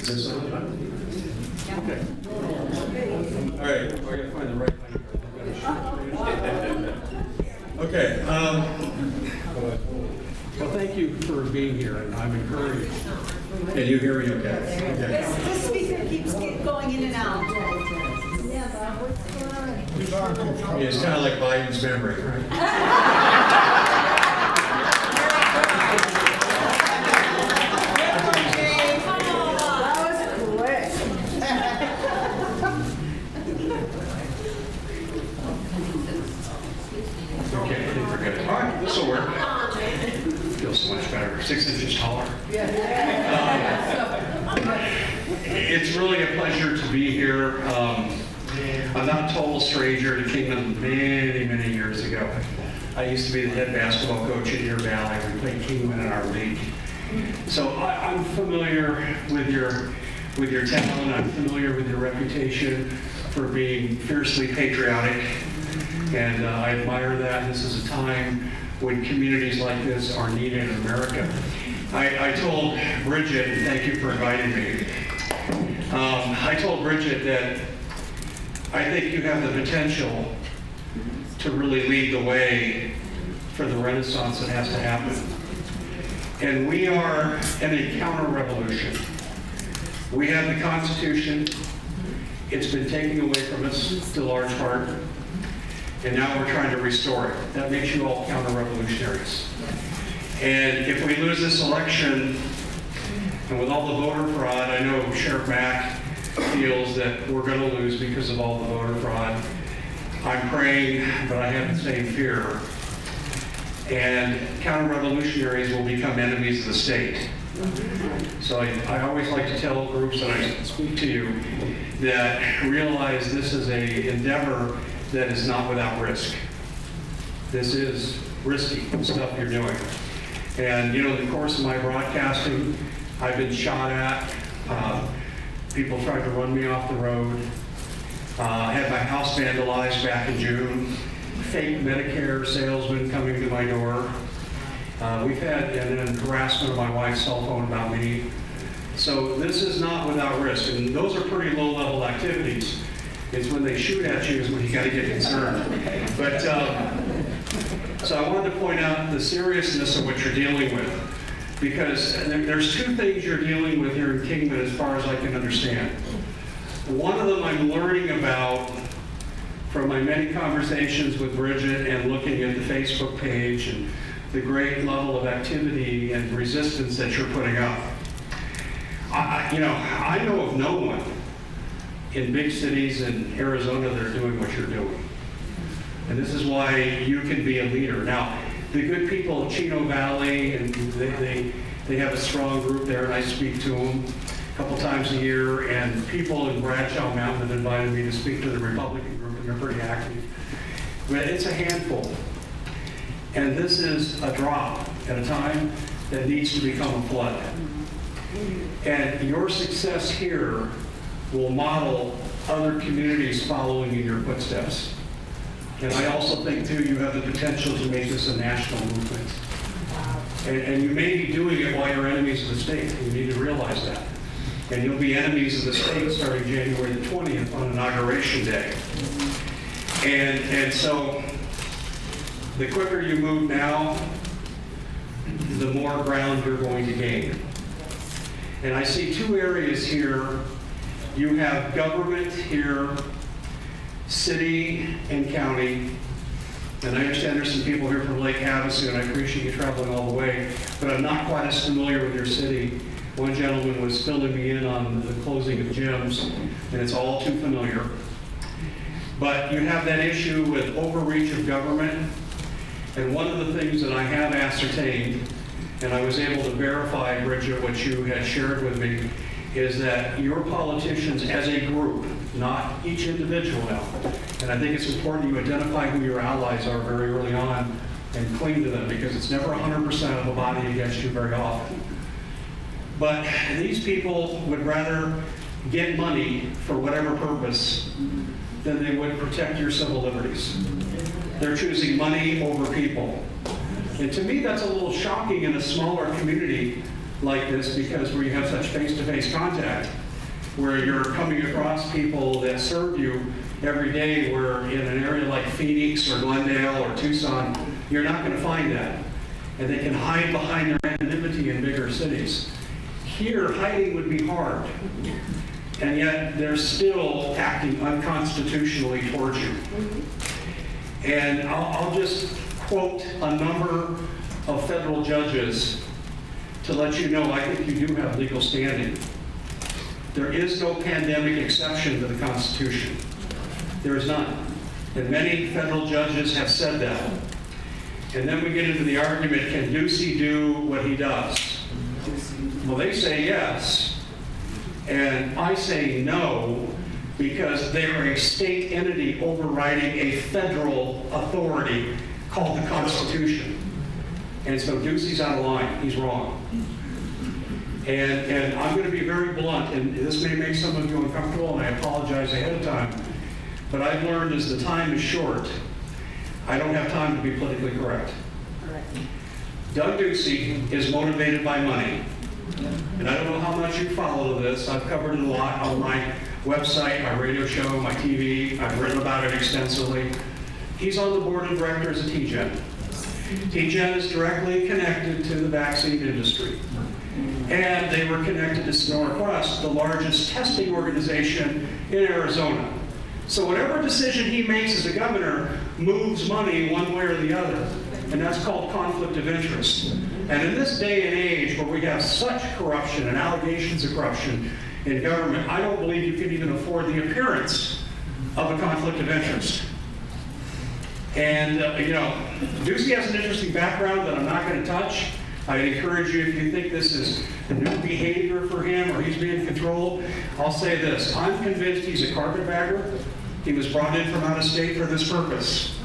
this on? Okay. All right, I gotta find the right thing. Okay. Well, thank you for being here, and I'm encouraged. Can you hear me okay? Okay. This speaker keeps going in and out. Yeah, it's kind of like Biden's memory, right? Okay, I think we're good. All right, this will work. Feels so much better. 6 inches taller. It's really a pleasure to be here. I'm not a total stranger to Kingman many, many years ago. I used to be the head basketball coach at Deer Valley. We played Kingman in our league. So I'm familiar with your town. I'm familiar with your reputation for being fiercely patriotic. And I admire that. This is a time when communities like this are needed in America. I told Bridget, and thank you for inviting me, I told Bridget that I think you have the potential to really lead the way for the renaissance that has to happen. And we are in a counter-revolution. We have the Constitution. It's been taken away from us to a large part. And now we're trying to restore it. That makes you all counter-revolutionaries. And if we lose this election, and with all the voter fraud, I know Sheriff Mack feels that we're going to lose because of all the voter fraud. I'm praying, but I have the same fear. And counter-revolutionaries will become enemies of the state. So I always like to tell groups that I speak to you that realize this is an endeavor that is not without risk. This is risky stuff you're doing. And you know, in the course of my broadcasting, I've been shot at. People tried to run me off the road. I had my house vandalized back in June. Fake Medicare salesmen coming to my door. We've had and harassment of my wife's cell phone about me. So this is not without risk, and those are pretty low-level activities. It's when they shoot at you is when you got to get concerned. But so I wanted to point out the seriousness of what you're dealing with, because there's two things you're dealing with here in Kingman as far as I can understand. One of them I'm learning about from my many conversations with Bridget and looking at the Facebook page and the great level of activity and resistance that you're putting up. I know of no one in big cities in Arizona that are doing what you're doing. And this is why you can be a leader. Now, the good people of Chino Valley, and they have a strong group there, and I speak to them a couple times a year, and people in Bradshaw Mountain have invited me to speak to the Republican group, and they're pretty active. But it's a handful. And this is a drop at a time that needs to become a flood. And your success here will model other communities following in your footsteps. And I also think, too, you have the potential to make this a national movement. And you may be doing it while you're enemies of the state. You need to realize that. And you'll be enemies of the state starting January the 20th on Inauguration Day. And so the quicker you move now, the more ground you're going to gain. And I see two areas here. You have government here, city and county. And I understand there's some people here from Lake Havasu, and I appreciate you traveling all the way, but I'm not quite as familiar with your city. One gentleman was filling me in on the closing of gyms, and it's all too familiar. But you have that issue with overreach of government. And one of the things that I have ascertained, and I was able to verify, Bridget, what you had shared with me, is that your politicians as a group, not each individual now, and I think it's important you identify who your allies are very early on and cling to them, because it's never 100% of the body against you very often. But these people would rather get money for whatever purpose than they would protect your civil liberties. They're choosing money over people. And to me, that's a little shocking in a smaller community like this because where you have such face-to-face contact, where you're coming across people that serve you every day, where in an area like Phoenix or Glendale or Tucson, you're not going to find that. And they can hide behind their anonymity in bigger cities. Here, hiding would be hard. And yet, they're still acting unconstitutionally towards you. And I'll just quote a number of federal judges to let you know I think you do have legal standing. There is no pandemic exception to the Constitution. There is none. And many federal judges have said that. And then we get into the argument, can Ducey do what he does? Well, they say yes. And I say no, because they are a state entity overriding a federal authority called the Constitution. And so Ducey's out of line. He's wrong. And I'm going to be very blunt, and this may make some of you uncomfortable, and I apologize ahead of time, but I've learned as the time is short, I don't have time to be politically correct. Doug Ducey is motivated by money. And I don't know how much you follow this. I've covered it a lot on my website, my radio show, my TV. I've written about it extensively. He's on the board of directors of TGen. TGen is directly connected to the vaccine industry. And they were connected to SnorQuest, the largest testing organization in Arizona. So whatever decision he makes as a governor moves money one way or the other. And that's called conflict of interest. And in this day and age where we have such corruption and allegations of corruption in government, I don't believe you can even afford the appearance of a conflict of interest. And, Ducey has an interesting background that I'm not going to touch. I encourage you, if you think this is a new behavior for him or he's being controlled, I'll say this. I'm convinced he's a carpetbagger. He was brought in from out of state for this purpose.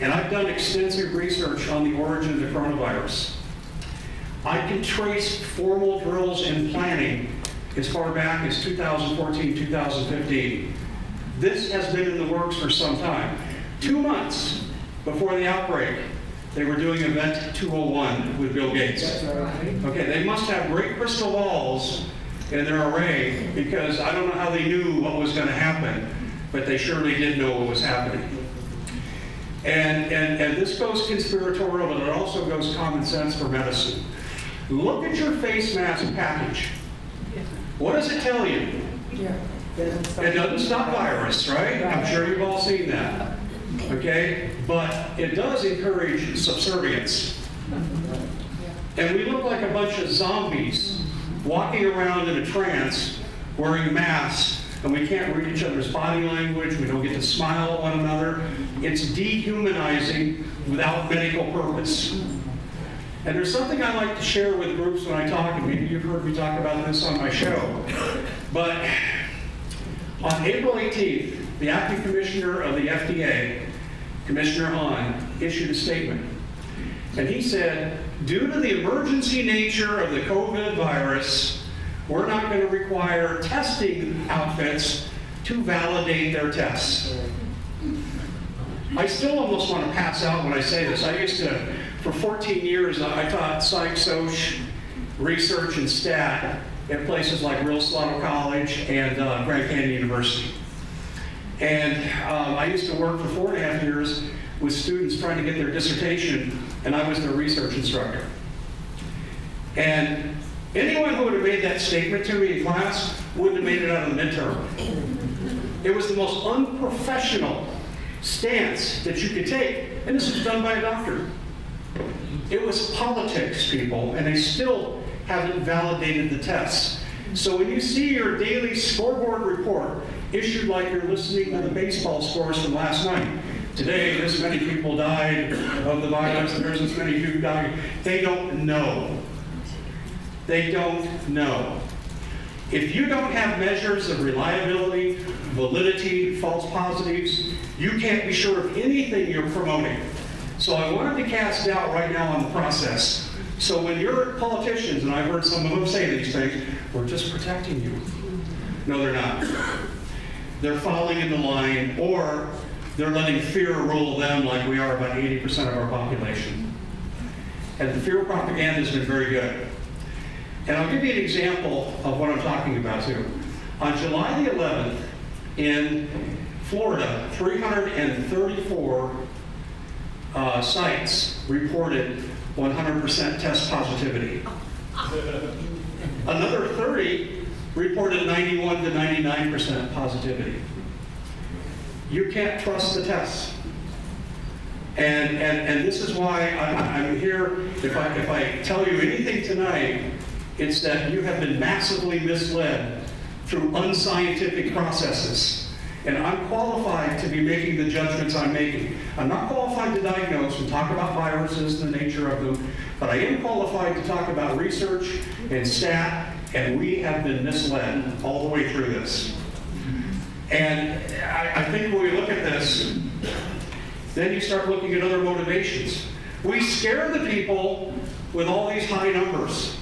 And I've done extensive research on the origin of the coronavirus. I can trace formal drills and planning as far back as 2014, 2015. This has been in the works for some time. 2 months before the outbreak, they were doing Event 201 with Bill Gates. Okay, they must have great crystal balls in their array, because I don't know how they knew what was going to happen, but they surely did know what was happening. And this goes conspiratorial, but it also goes common sense for medicine. Look at your face mask package. What does it tell you? It doesn't stop virus, right? I'm sure you've all seen that. Okay? But it does encourage subservience. And we look like a bunch of zombies walking around in a trance, wearing masks, and we can't read each other's body language, we don't get to smile at one another. It's dehumanizing without medical purpose. And there's something I like to share with groups when I talk, and maybe you've heard me talk about this on my show. But on April 18th, the acting commissioner of the FDA, Commissioner Hahn, issued a statement. And he said, due to the emergency nature of the COVID virus, we're not going to require testing outfits to validate their tests. I still almost want to pass out when I say this. I used to, for 14 years, I taught psych, soc, research, and stat at places like Real Salado College and Grand Canyon University. And I used to work for 4.5 years with students trying to get their dissertation, and I was their research instructor. And anyone who would have made that statement to me in class wouldn't have made it out of the midterm. It was the most unprofessional stance that you could take, and this was done by a doctor. It was politics, people, and they still haven't validated the tests. So when you see your daily scoreboard report issued like you're listening to the baseball scores from last night, today this many people died of the virus, and there's this many who died, they don't know. They don't know. If you don't have measures of reliability, validity, false positives, you can't be sure of anything you're promoting. So I wanted to cast doubt right now on the process. So when you're politicians, and I've heard some of them say these things, we're just protecting you. No, they're not. They're falling in the line, or they're letting fear rule them like we are about 80% of our population. And the fear propaganda has been very good. And I'll give you an example of what I'm talking about too. On July the 11th, in Florida, 334 sites reported 100% test positivity. Another 30 reported 91 to 99% positivity. You can't trust the tests. And this is why I'm here. If I tell you anything tonight, it's that you have been massively misled through unscientific processes. And I'm qualified to be making the judgments I'm making. I'm not qualified to diagnose and talk about viruses and the nature of them, but I am qualified to talk about research and stat, and we have been misled all the way through this. And I think when we look at this, then you start looking at other motivations. We scare the people with all these high numbers.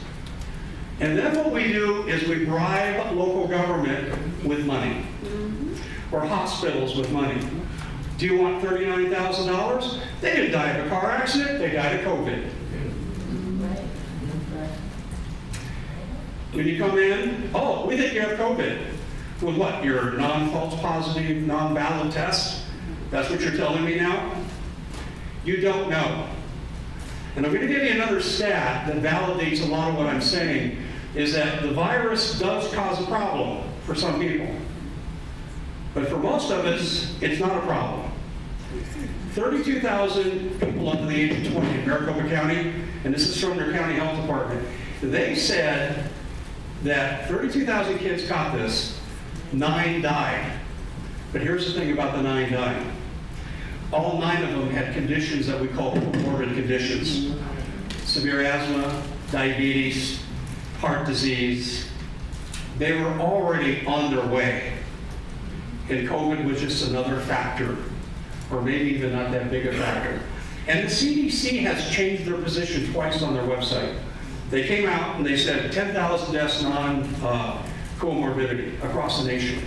And then what we do is we bribe local government with money, or hospitals with money. Do you want $39,000? They didn't die of a car accident, they died of COVID. When you come in, oh, we think you have COVID. With what? Your non-false positive, non-valid test? That's what you're telling me now? You don't know. And I'm going to give you another stat that validates a lot of what I'm saying, is that the virus does cause a problem for some people. But for most of us, it's not a problem. 32,000 people under the age of 20 in Maricopa County, and this is from their county health department, they said that 32,000 kids caught this, 9 died. But here's the thing about the 9 dying. All 9 of them had conditions that we call comorbid conditions. Severe asthma, diabetes, heart disease. They were already on their way. And COVID was just another factor, or maybe even not that big a factor. And the CDC has changed their position twice on their website. They came out and they said 10,000 deaths non-comorbidity across the nation.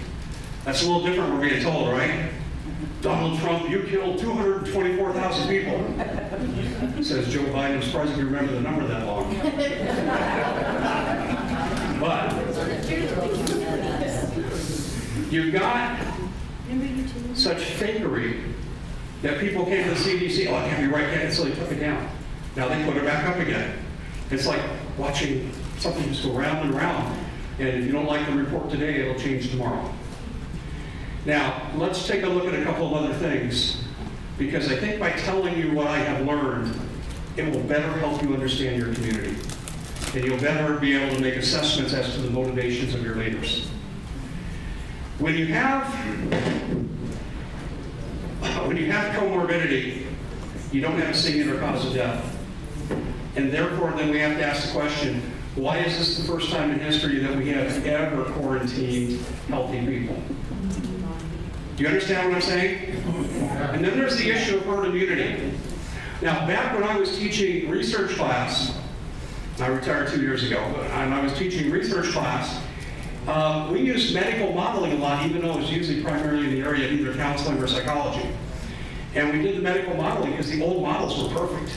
That's a little different we're being told, right? Donald Trump, you killed 224,000 people. Says Joe Biden was surprised to remember the number that long. But you've got such fakery that people came to the CDC, oh, it can't be right, can't, so they took it down. Now they put it back up again. It's like watching something just go round and round. And if you don't like the report today, it'll change tomorrow. Now, let's take a look at a couple of other things, because I think by telling you what I have learned, it will better help you understand your community. And you'll better be able to make assessments as to the motivations of your leaders. When you have comorbidity, you don't have a singular cause of death. And therefore, then we have to ask the question, why is this the first time in history that we have ever quarantined healthy people? Do you understand what I'm saying? And then there's the issue of herd immunity. Now, back when I was teaching research class, I retired 2 years ago, and I was teaching research class, we used medical modeling a lot, even though it was usually primarily in the area of either counseling or psychology. And we did the medical modeling because the old models were perfect.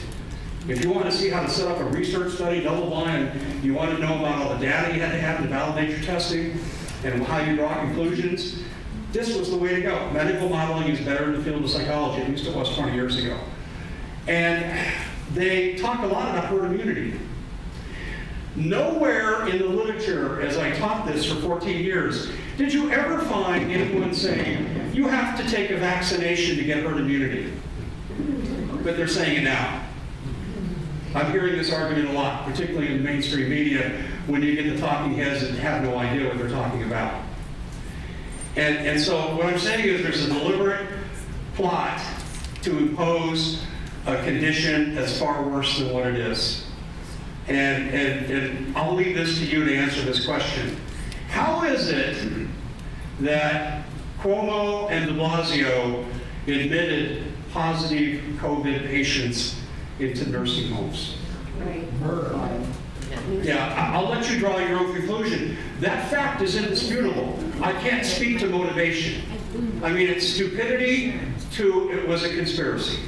If you want to see how to set up a research study, double-blind, you want to know about all the data you had to have to validate your testing and how you draw conclusions, this was the way to go. Medical modeling is better in the field of psychology, at least it was 20 years ago. And they talk a lot about herd immunity. Nowhere in the literature, as I taught this for 14 years, did you ever find anyone saying, you have to take a vaccination to get herd immunity? But they're saying it now. I'm hearing this argument a lot, particularly in the mainstream media, when you get the talking heads that have no idea what they're talking about. And so what I'm saying is there's a deliberate plot to impose a condition that's far worse than what it is. And I'll leave this to you to answer this question. How is it that Cuomo and de Blasio admitted positive COVID patients into nursing homes? Right. Yeah, I'll let you draw your own conclusion. That fact is indisputable. I can't speak to motivation. I mean, it's stupidity to it was a conspiracy.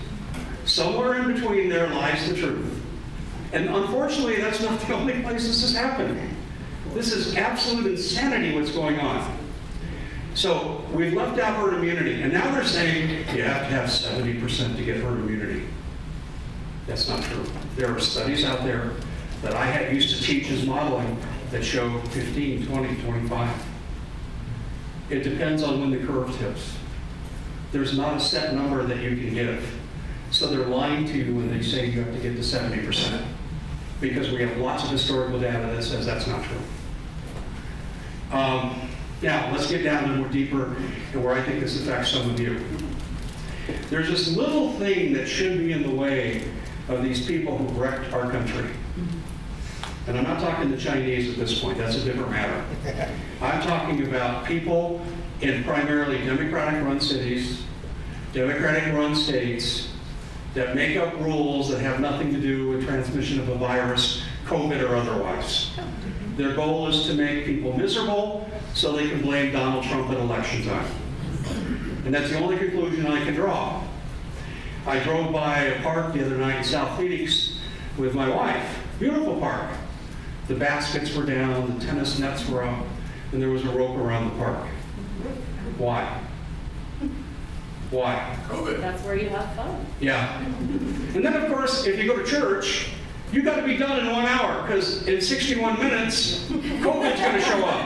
Somewhere in between there lies the truth. And unfortunately, that's not the only place this has happened. This is absolute insanity what's going on. So we've left out herd immunity, and now they're saying you have to have 70% to get herd immunity. That's not true. There are studies out there that I used to teach as modeling that show 15, 20, 25. It depends on when the curve tips. There's not a set number that you can give. So they're lying to you when they say you have to get to 70%, because we have lots of historical data that says that's not true. Now, let's get down to more deeper and where I think this affects some of you. There's this little thing that should be in the way of these people who wrecked our country. And I'm not talking the Chinese at this point, that's a different matter. I'm talking about people in primarily Democratic-run cities, Democratic-run states, that make up rules that have nothing to do with transmission of a virus, COVID or otherwise. Their goal is to make people miserable so they can blame Donald Trump at election time. And that's the only conclusion I can draw. I drove by a park the other night in South Phoenix with my wife. Beautiful park. The baskets were down, the tennis nets were up, and there was a rope around the park. Why? Why? COVID. That's where you have fun. Yeah. And then, of course, if you go to church, you got to be done in 1 hour, because in 61 minutes, COVID's going to show up.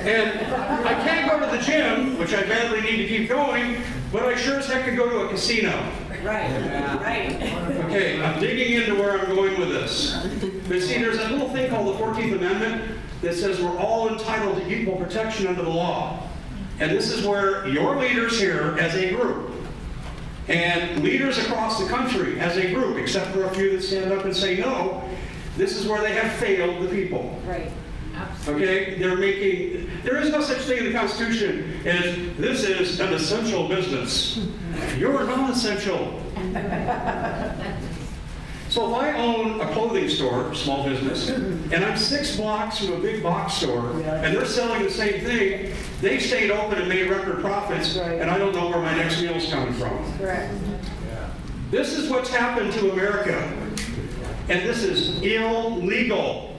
And I can't go to the gym, which I badly need to keep going, but I sure as heck could go to a casino. Right, right. Okay, I'm digging into where I'm going with this. But see, there's a little thing called the 14th Amendment that says we're all entitled to equal protection under the law. And this is where your leaders here as a group, and leaders across the country as a group, except for a few that stand up and say no, this is where they have failed the people. Right. Okay, there is no such thing in the Constitution as this is an essential business. You're non-essential. So if I own a clothing store, small business, and I'm 6 blocks from a big box store, and they're selling the same thing, they stayed open and made record profits, and I don't know where my next meal's coming from. Correct. This is what's happened to America, and this is illegal.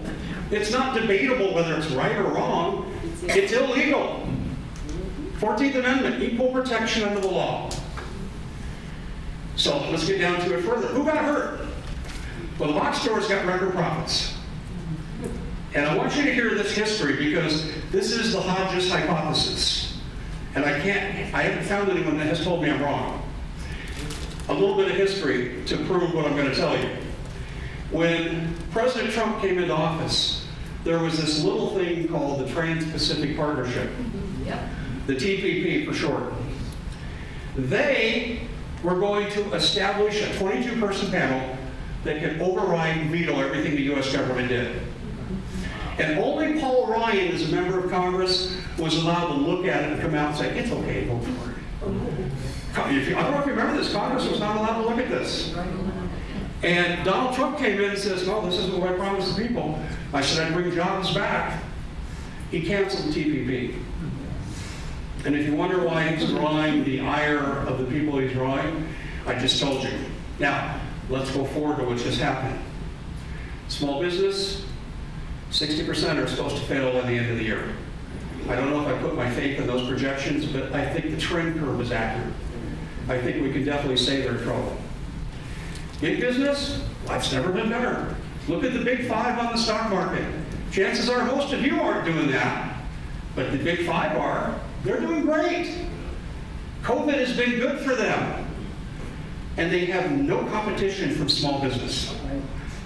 It's not debatable whether it's right or wrong. It's illegal. 14th Amendment, equal protection under the law. So let's get down to it further. Who got hurt? Well, the box stores got record profits. And I want you to hear this history because this is the Hodges hypothesis. And I haven't found anyone that has told me I'm wrong. A little bit of history to prove what I'm going to tell you. When President Trump came into office, there was this little thing called the Trans-Pacific Partnership, the TPP for short. They were going to establish a 22-person panel that could override and veto everything the U.S. government did. And only Paul Ryan, as a member of Congress, was allowed to look at it and come out and say, it's okay, vote for it. I don't know if you remember this, Congress was not allowed to look at this. And Donald Trump came in and says, no, this isn't what I promised the people. I said I'd bring jobs back. He canceled the TPP. And if you wonder why he's drawing the ire of the people he's drawing, I just told you. Now, let's go forward to what just happened. Small business, 60% are supposed to fail by the end of the year. I don't know if I put my faith in those projections, but I think the trend curve is accurate. I think we can definitely say they're in trouble. Big business, life's never been better. Look at the big 5 on the stock market. Chances are most of you aren't doing that, but the big 5 are. They're doing great. COVID has been good for them. And they have no competition from small business.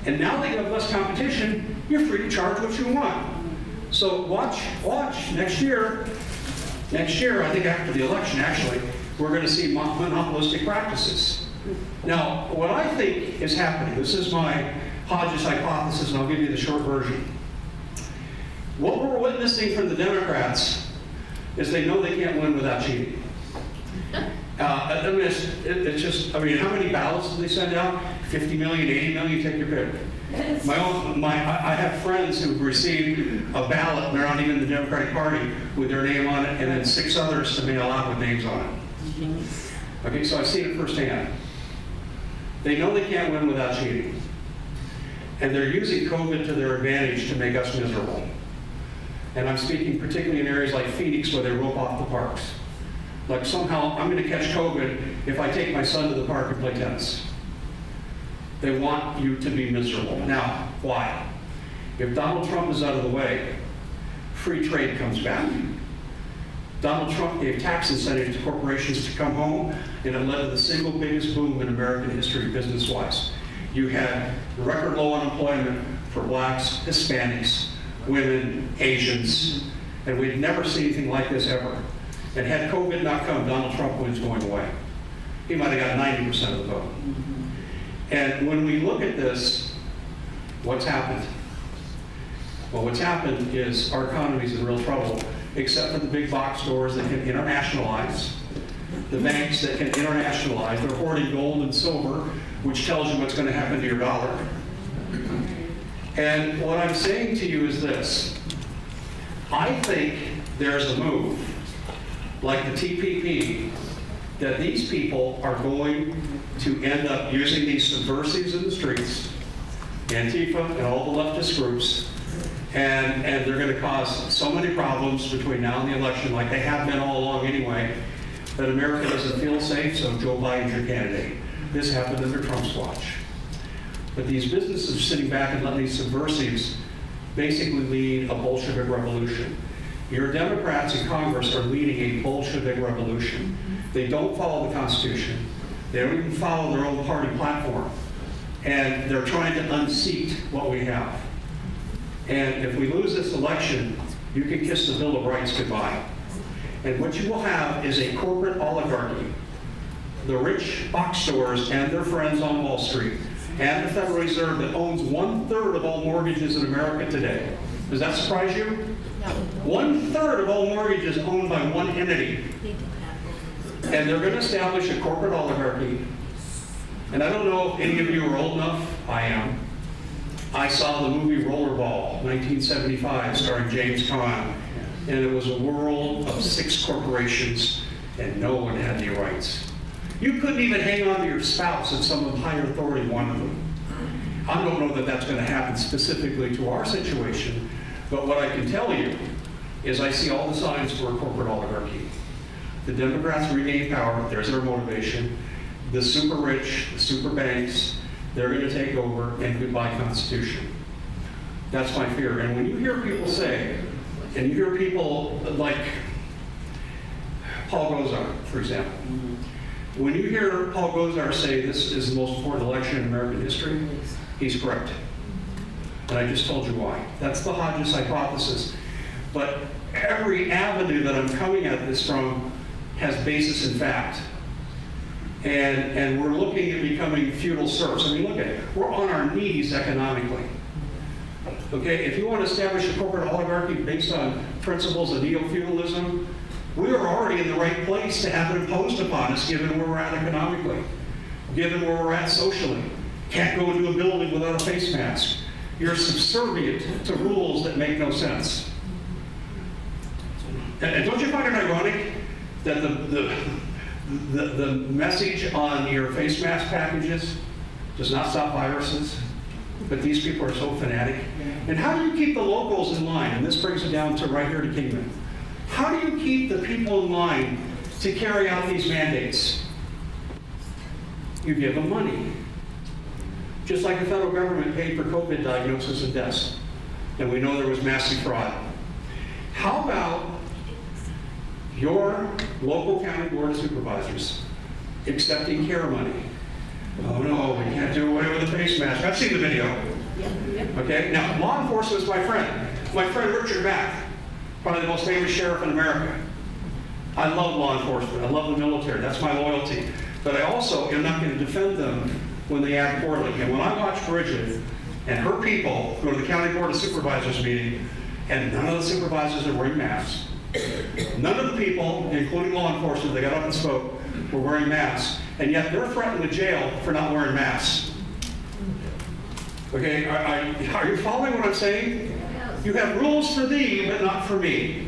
And now they have less competition, you're free to charge what you want. So watch, next year, I think after the election actually, we're going to see monopolistic practices. Now, what I think is happening, this is my Hodges hypothesis, and I'll give you the short version. What we're witnessing from the Democrats is they know they can't win without cheating. I mean, it's just, I mean, how many ballots do they send out? 50 million, 80 million, take your pick. I have friends who've received a ballot, and they're not even in the Democratic Party, with their name on it, and then 6 others to mail out with names on it. Okay, so I've seen it firsthand. They know they can't win without cheating. And they're using COVID to their advantage to make us miserable. And I'm speaking particularly in areas like Phoenix where they rope off the parks. Like somehow I'm going to catch COVID if I take my son to the park and play tennis. They want you to be miserable. Now, why? If Donald Trump is out of the way, free trade comes back. Donald Trump gave tax incentives to corporations to come home, and it led to the single biggest boom in American history business-wise. You had record low unemployment for blacks, Hispanics, women, Asians, and we'd never seen anything like this ever. And had COVID not come, Donald Trump was going away. He might have got 90% of the vote. And when we look at this, what's happened? Well, what's happened is our economy's in real trouble, except for the big box stores that can internationalize, the banks that can internationalize. They're hoarding gold and silver, which tells you what's going to happen to your dollar. And what I'm saying to you is this. I think there's a move, like the TPP, that these people are going to end up using these subversives in the streets, Antifa and all the leftist groups, and they're going to cause so many problems between now and the election, like they have been all along anyway, that America doesn't feel safe, so Joe Biden's your candidate. This happened under Trump's watch. But these businesses are sitting back and letting these subversives basically lead a Bolshevik revolution. Your Democrats in Congress are leading a Bolshevik revolution. They don't follow the Constitution. They don't even follow their own party platform. And they're trying to unseat what we have. And if we lose this election, you can kiss the Bill of Rights goodbye. And what you will have is a corporate oligarchy. The rich box stores and their friends on Wall Street, and the Federal Reserve that owns 1/3 of all mortgages in America today. Does that surprise you? No. 1/3 of all mortgages owned by one entity. And they're going to establish a corporate oligarchy. And I don't know if any of you are old enough. I am. I saw the movie Rollerball, 1975, starring James Caan. And it was a world of 6 corporations, and no one had any rights. You couldn't even hang on to your spouse if some higher authority wanted them. I don't know that that's going to happen specifically to our situation, but what I can tell you is I see all the signs for a corporate oligarchy. The Democrats regain power, there's their motivation. The super rich, the super banks, they're going to take over, and goodbye Constitution. That's my fear. And when you hear people say, and you hear people like Paul Gosar, for example, when you hear Paul Gosar say this is the most important election in American history, he's correct. And I just told you why. That's the Hodges hypothesis. But every avenue that I'm coming at this from has basis in fact. And we're looking at becoming feudal serfs. I mean, look at it. We're on our knees economically. Okay, if you want to establish a corporate oligarchy based on principles of neo-feudalism, we are already in the right place to have it imposed upon us, given where we're at economically, given where we're at socially. Can't go into a building without a face mask. You're subservient to rules that make no sense. And don't you find it ironic that the message on your face mask packages does not stop viruses? But these people are so fanatic. And how do you keep the locals in line? And this brings it down to right here to Kingman. How do you keep the people in line to carry out these mandates? You give them money. Just like the federal government paid for COVID diagnosis and deaths. And we know there was massive fraud. How about your local county board of supervisors accepting care money? Oh no, we can't do away with the face mask. I've seen the video. Okay, now law enforcement is my friend. My friend Richard Mack, probably the most famous sheriff in America. I love law enforcement. I love the military. That's my loyalty. But I also am not going to defend them when they act poorly. And when I watch Bridget and her people go to the county board of supervisors meeting, and none of the supervisors are wearing masks. None of the people, including law enforcement, that got up and spoke, were wearing masks. And yet they're threatened with jail for not wearing masks. Okay, are you following what I'm saying? You have rules for thee, but not for me.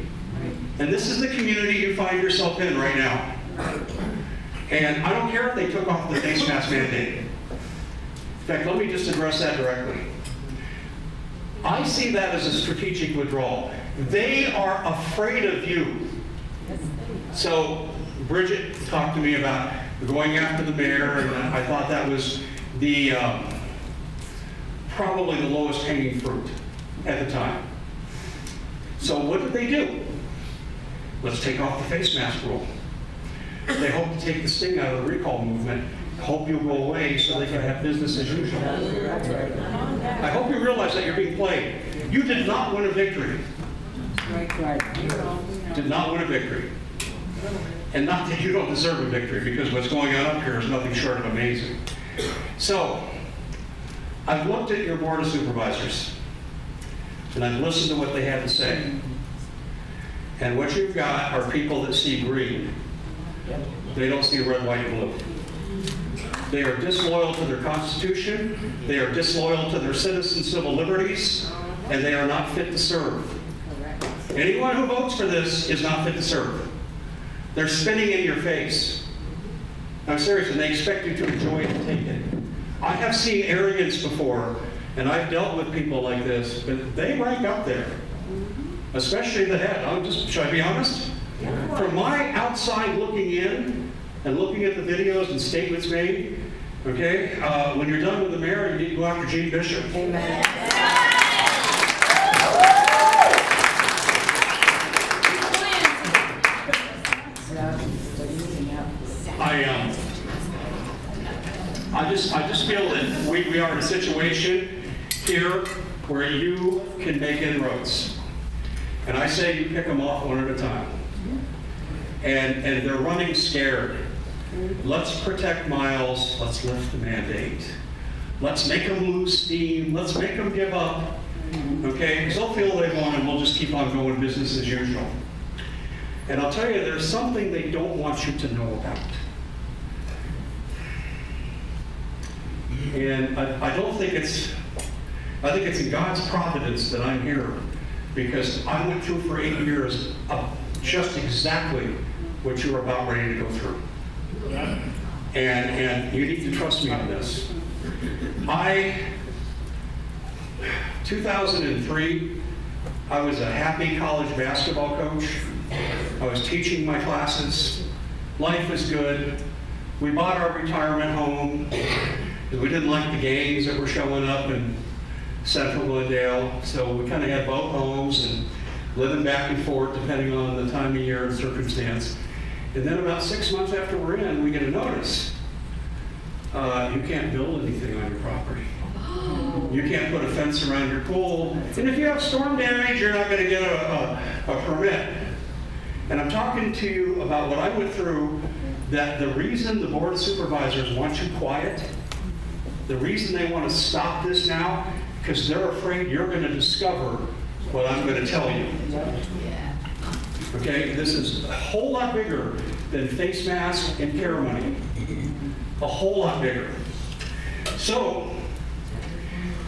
And this is the community you find yourself in right now. And I don't care if they took off the face mask mandate. fact, let me just address that directly. I see that as a strategic withdrawal. They are afraid of you. So Bridget talked to me about going after the mayor, and I thought that was the probably the lowest hanging fruit at the time. So what did they do? Let's take off the face mask rule. They hope to take the sting out of the recall movement. Hope you'll go away so they can have business as usual. I hope you realize that you're being played. You did not win a victory. Did not win a victory. And not that you don't deserve a victory, because what's going on up here is nothing short of amazing. So, I've looked at your board of supervisors, and I've listened to what they have to say. And what you've got are people that see green. They don't see red, white, and blue. They are disloyal to their Constitution, they are disloyal to their citizen civil liberties, and they are not fit to serve. Anyone who votes for this is not fit to serve. They're spitting in your face. I'm serious, and they expect you to enjoy it and take it. I have seen arrogance before, and I've dealt with people like this, but they rank up there, especially the head. Should I be honest? From my outside looking in and looking at the videos and statements made, okay, when you're done with the mayor, you need to go after Gene Bishop. Amen. I just feel that we are in a situation here where you can make inroads. And I say you pick them off one at a time. And they're running scared. Let's protect Miles. Let's lift the mandate. Let's make them lose steam. Let's make them give up. Okay? Because they'll feel they won, and we'll just keep on going business as usual. And I'll tell you, there's something they don't want you to know about. And I think it's in God's providence that I'm here, because I went through for 8 years of just exactly what you're about ready to go through. And you need to trust me on this. 2003, I was a happy college basketball coach. I was teaching my classes. Life was good. We bought our retirement home. We didn't like the gangs that were showing up in Central Glendale, so we kind of had both homes and living back and forth depending on the time of year and circumstance. And then about 6 months after we're in, we get a notice. You can't build anything on your property. You can't put a fence around your pool. And if you have storm damage, you're not going to get a permit. And I'm talking to you about what I went through, that the reason the Board of Supervisors wants you quiet, the reason they want to stop this now, because they're afraid you're going to discover what I'm going to tell you. Okay, this is a whole lot bigger than face mask and care money. A whole lot bigger. So,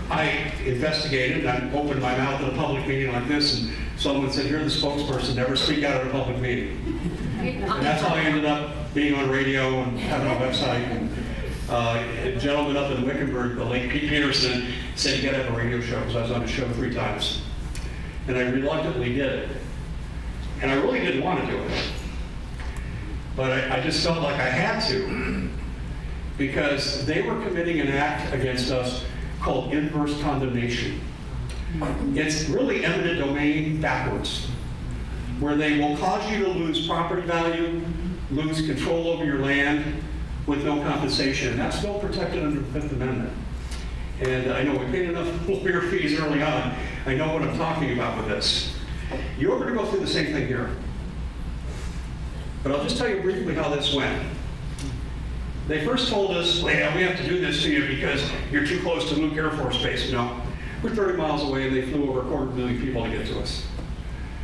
I investigated, and I opened my mouth at a public meeting like this, and someone said, "You're the spokesperson, never speak out at a public meeting." And that's how I ended up being on radio and having a website. And, a gentleman up in Wickenburg, the late Pete Peterson, said you gotta have a radio show, because I was on his show 3 times. And I reluctantly did it. And I really didn't want to do it. But I just felt like I had to, because they were committing an act against us called inverse condemnation. It's really eminent domain backwards, where they will cause you to lose property value, lose control over your land, with no compensation, and that's still protected under the 5th Amendment. And I know we paid enough lawyer fees early on. I know what I'm talking about with this. You're going to go through the same thing here. But I'll just tell you briefly how this went. They first told us, well, we have to do this to you because you're too close to Luke Air Force Base. No, we're 30 miles away, and they flew over 250,000 people to get to us.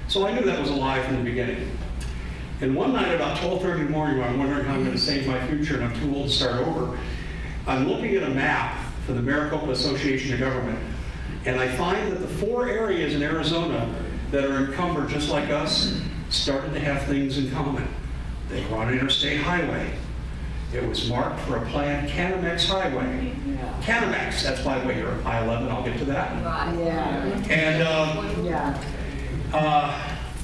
So I knew that was a lie from the beginning. And one night about 12:30 in the morning, when I'm wondering how I'm going to save my future and I'm too old to start over, I'm looking at a map for the Maricopa Association of Government, and I find that the 4 areas in Arizona that are encumbered just like us started to have things in common. They were on an interstate highway. It was marked for a planned Canamex highway. Canamex, that's by the way, you're I-11, I'll get to that. And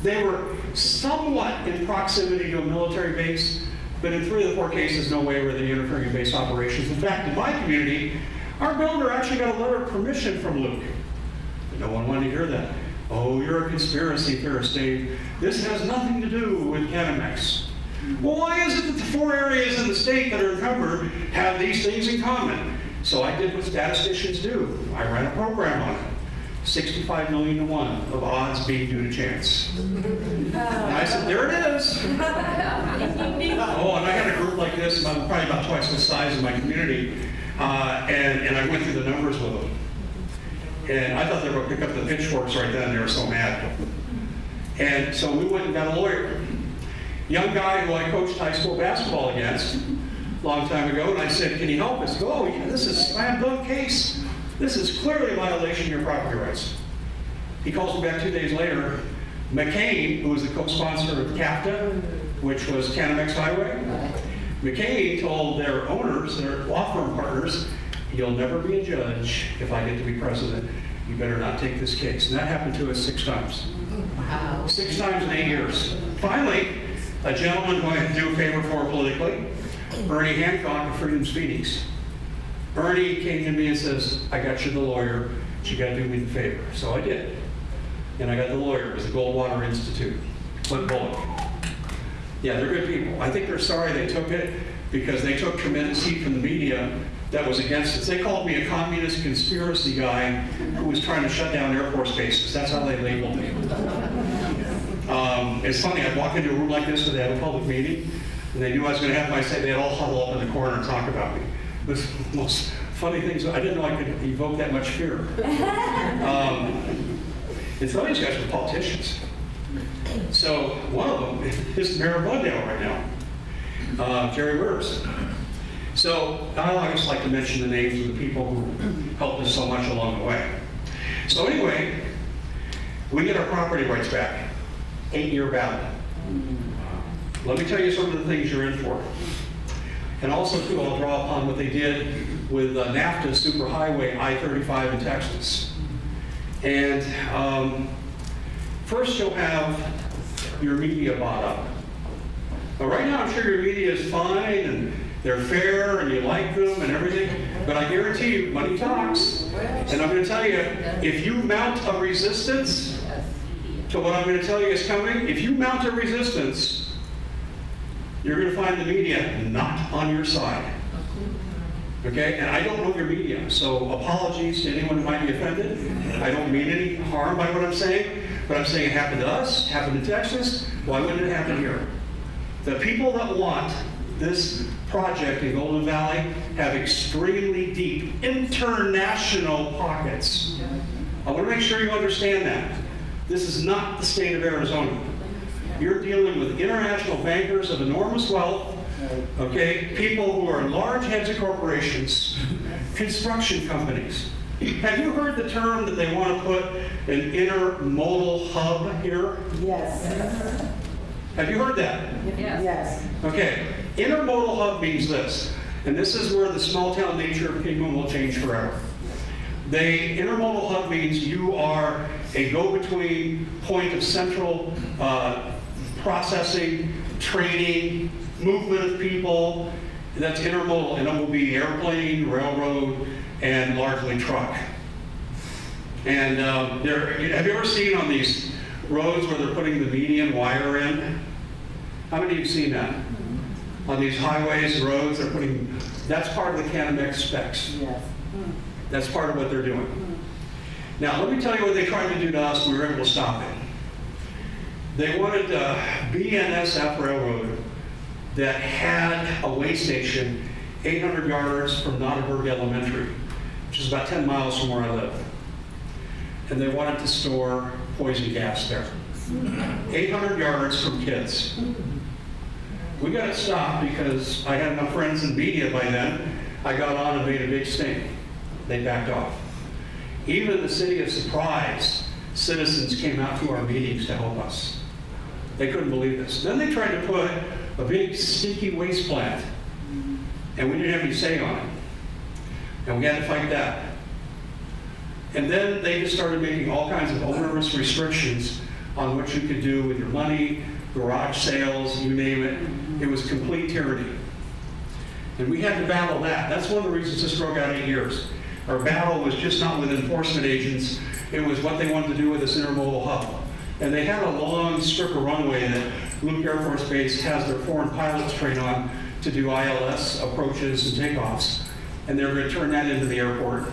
they were somewhat in proximity to a military base, but in 3 of the 4 cases, no way were they interfering in base operations. In fact, in my community, our builder actually got a letter of permission from Luke. But no one wanted to hear that. Oh, you're a conspiracy theorist, Dave. This has nothing to do with Canamex. Well, why is it that the 4 areas in the state that are encumbered have these things in common? So I did what statisticians do. I ran a program on it. 65 million to 1 of odds being due to chance. And I said, there it is. Oh, and I had a group like this, probably about twice the size of my community, and I went through the numbers with them. And I thought they were going to pick up the pitchforks right then, they were so mad. And so we went and got a lawyer. Young guy who I coached high school basketball against a long time ago, and I said, can you help us? He goes, oh yeah, this is a slam dunk case. This is clearly a violation of your property rights. He calls me back 2 days later. McCain, who was the co-sponsor of CAFTA, which was Canamex Highway, McCain told their owners, their law firm partners, you'll never be a judge if I get to be president. You better not take this case. And that happened to us 6 times. Wow. 6 times in 8 years. Finally, a gentleman who I had to do a favor for politically, Ernie Hancock of Freedom Speedies. Ernie came to me and says, I got you the lawyer, but you got to do me the favor. So I did. And I got the lawyer. It was the Goldwater Institute, Clint Bullock. Yeah, they're good people. I think they're sorry they took it because they took tremendous heat from the media that was against us. They called me a communist conspiracy guy who was trying to shut down Air Force bases. That's how they labeled me. It's funny, I'd walk into a room like this where they had a public meeting, and they knew I was going to have my say, they'd all huddle up in the corner and talk about me. It was the most funny things. I didn't know I could evoke that much fear. And some of these guys were politicians. So one of them is the mayor of Glendale right now, Jerry Wirs. So I just like to mention the names of the people who helped us so much along the way. So anyway, we get our property rights back. 8-year battle. Let me tell you some of the things you're in for. And also, too, I'll draw upon what they did with NAFTA Superhighway I-35 in Texas. And first, you'll have your media bought up. Now, right now, I'm sure your media is fine, and they're fair, and you like them, and everything. But I guarantee you, money talks. And I'm going to tell you, if you mount a resistance to what I'm going to tell you is coming, if you mount a resistance, you're going to find the media not on your side. Okay? And I don't know your media, so apologies to anyone who might be offended. I don't mean any harm by what I'm saying, but I'm saying it happened to us, happened in Texas. Why wouldn't it happen here? The people that want this project in Golden Valley have extremely deep international pockets. I want to make sure you understand that. This is not the state of Arizona. You're dealing with international bankers of enormous wealth, okay? People who are large heads of corporations, construction companies. Have you heard the term that they want to put an intermodal hub here? Yes. Have you heard that? Yes. Okay. Intermodal hub means this, and this is where the small town nature of Kingman will change forever. Intermodal hub means you are a go-between point of central processing, trading, movement of people. That's intermodal, and it will be airplane, railroad, and largely truck. And have you ever seen on these roads where they're putting the median wire in? How many of you have seen that? On these highways and roads, they're putting, that's part of the Canamex specs. Yes. That's part of what they're doing. Now, let me tell you what they tried to do to us. We were able to stop it. They wanted a BNSF railroad that had a way station 800 yards from Nottaburg Elementary, which is about 10 miles from where I live. And they wanted to store poison gas there. 800 yards from kids. We got it stopped because I had enough friends in media by then. I got on and made a big stink. They backed off. Even the city of Surprise, citizens came out to our meetings to help us. They couldn't believe this. Then they tried to put a big stinky waste plant And we didn't have any say on it. And we had to fight that. And then they just started making all kinds of onerous restrictions on what you could do with your money, garage sales, you name it. It was complete tyranny. And we had to battle that. That's one of the reasons this drug out 8 years. Our battle was just not with enforcement agents, it was what they wanted to do with this intermodal hub. And they had a long strip of runway that Luke Air Force Base has their foreign pilots train on to do ILS approaches and takeoffs. And they were going to turn that into the airport.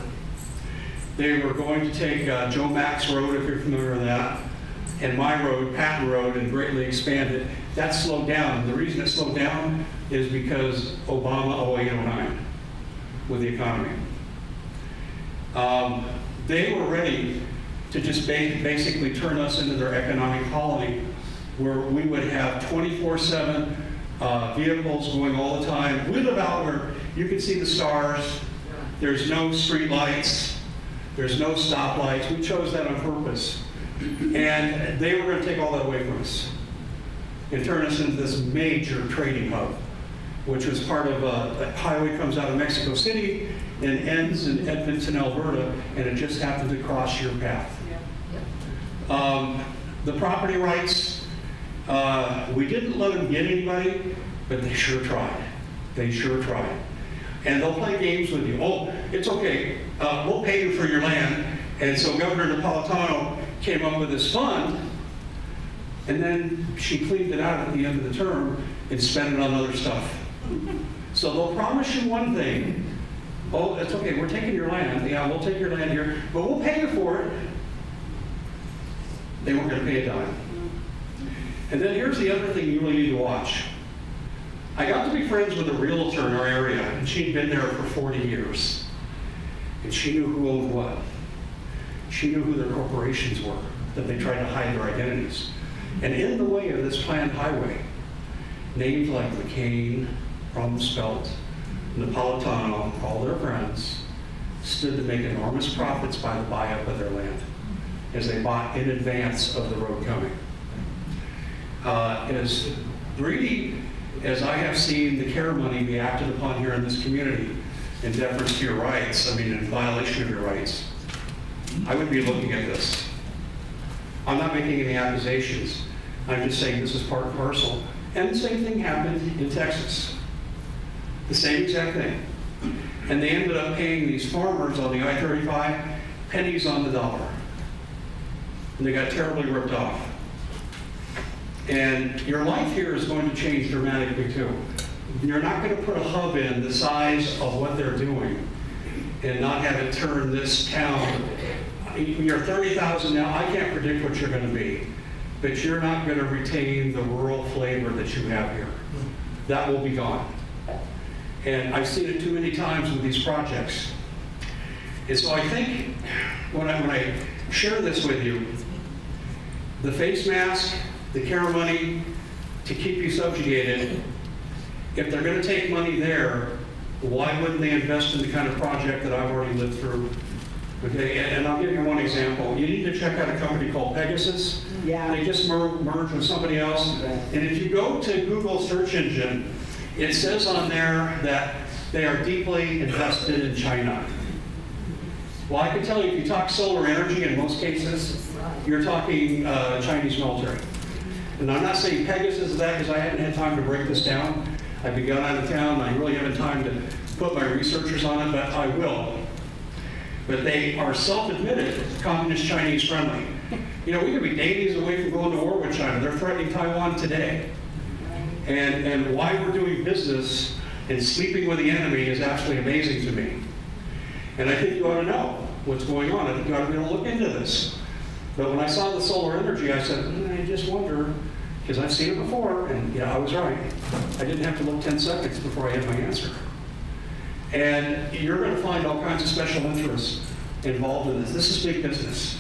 They were going to take Joe Mack's road, if you're familiar with that, and my road, Patton Road, and greatly expand it. That slowed down. And the reason it slowed down is because Obama 08-09 with the economy. They were ready to just basically turn us into their economic colony, where we would have 24/7 vehicles going all the time. We live out where you can see the stars. There's no street lights. There's no stoplights. We chose that on purpose. And they were going to take all that away from us and turn us into this major trading hub, which was part of a highway comes out of Mexico City and ends in Edmonton, Alberta, and it just happened to cross your path. The property rights, we didn't let them get anybody, but they sure tried. They sure tried. And they'll play games with you. Oh, it's okay, we'll pay you for your land. And so Governor Napolitano came up with this fund, and then she cleaned it out at the end of the term and spent it on other stuff. So they'll promise you one thing. Oh, it's okay, we're taking your land. Yeah, we'll take your land here, but we'll pay you for it. They weren't going to pay a dime. And then here's the other thing you really need to watch. I got to be friends with a realtor in our area, and she'd been there for 40 years. And she knew who owned what. She knew who their corporations were, that they tried to hide their identities. And in the way of this planned highway, names like McCain, Rumsfeld, Napolitano, all their friends, stood to make enormous profits by the buy-up of their land, as they bought in advance of the road coming. As greedy as I have seen the care money be acted upon here in this community in deference to your rights, I mean in violation of your rights, I would be looking at this. I'm not making any accusations. I'm just saying this is part and parcel. And the same thing happened in Texas. The same exact thing. And they ended up paying these farmers on the I-35 pennies on the dollar. And they got terribly ripped off. And your life here is going to change dramatically too. You're not going to put a hub in the size of what they're doing and not have it turn this town. You're 30,000 now. I can't predict what you're going to be, but you're not going to retain the rural flavor that you have here. That will be gone. And I've seen it too many times with these projects. And so I think when I share this with you, the face mask, the care money to keep you subjugated, if they're going to take money there, why wouldn't they invest in the kind of project that I've already lived through? Okay, and I'll give you one example. You need to check out a company called Pegasus. Yeah. They just merged with somebody else. And if you go to Google search engine, it says on there that they are deeply invested in China. Well, I can tell you, if you talk solar energy, in most cases, you're talking Chinese military. And I'm not saying Pegasus is that because I haven't had time to break this down. I've been gone out of town, and I really haven't time to put my researchers on it, but I will. But they are self-admitted communist Chinese friendly. You know, we could be days away from going to war with China. They're threatening Taiwan today. And why we're doing business and sleeping with the enemy is absolutely amazing to me. And I think you ought to know what's going on. I think you ought to be able to look into this. But when I saw the solar energy, I said, I just wonder, because I've seen it before, and yeah, I was right. I didn't have to look 10 seconds before I had my answer. And you're going to find all kinds of special interests involved in this. This is big business.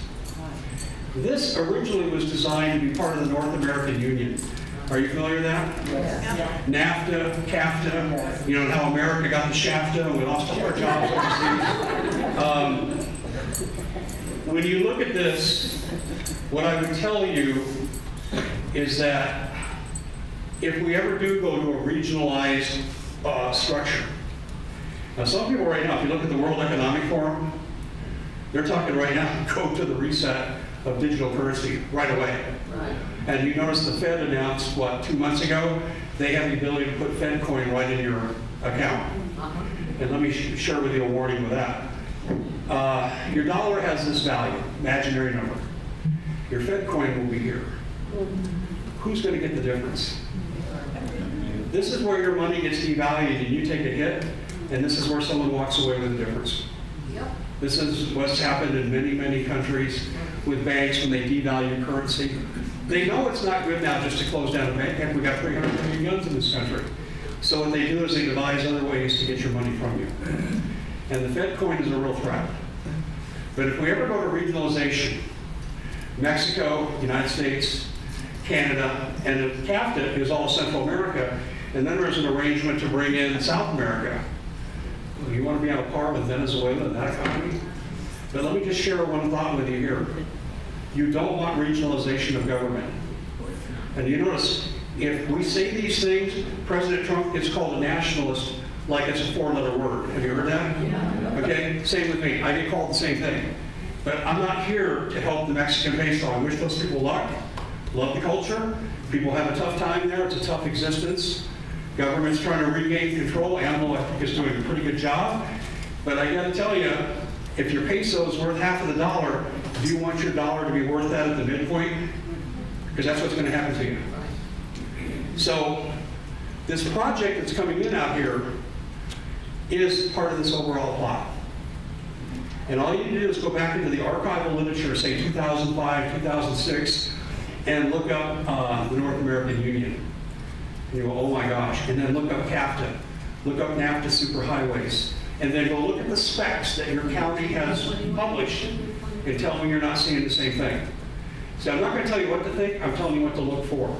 This originally was designed to be part of the North American Union. Are you familiar with that? Yes. NAFTA, CAFTA, you know, how America got the SHAFTA and we lost all our jobs overseas. When you look at this, what I would tell you is that if we ever do go to a regionalized structure, Now, some people right now, if you look at the World Economic Forum, they're talking right now, go to the reset of digital currency right away. Right. And you notice the Fed announced, what, 2 months ago, they have the ability to put Fed coin right in your account. Uh-huh. And let me share with you a warning with that. Your dollar has this value, imaginary number. Your Fed coin will be here. Who's going to get the difference? This is where your money gets devalued and you take a hit, and this is where someone walks away with the difference. Yep. This is what's happened in many, many countries with banks when they devalue currency. They know it's not good now just to close down a bank. Heck, we got 300 million guns in this country. So what they do is they devise other ways to get your money from you. And the Fed coin is a real threat. But if we ever go to regionalization, Mexico, United States, Canada, and CAFTA is all Central America, and then there's an arrangement to bring in South America. Well, you want to be on a par with Venezuela and that economy? But let me just share one thought with you here. You don't want regionalization of government. And you notice, if we say these things, President Trump gets called a nationalist like it's a four-letter word. Have you heard that? Yeah. Okay, same with me. I get called the same thing. But I'm not here to help the Mexican peso. I wish those people luck. Love the culture. People have a tough time there. It's a tough existence. Government's trying to regain control. AMLO, I think, is doing a pretty good job. But I got to tell you, if your peso is worth half of the dollar, do you want your dollar to be worth that at the midpoint? Because that's what's going to happen to you. So this project that's coming in out here is part of this overall plot. And all you need to do is go back into the archival literature, say 2005, 2006, and look up the North American Union. And you go, oh my gosh. And then look up CAFTA. Look up NAFTA superhighways. And then go look at the specs that your county has published and tell me you're not seeing the same thing. So I'm not going to tell you what to think. I'm telling you what to look for.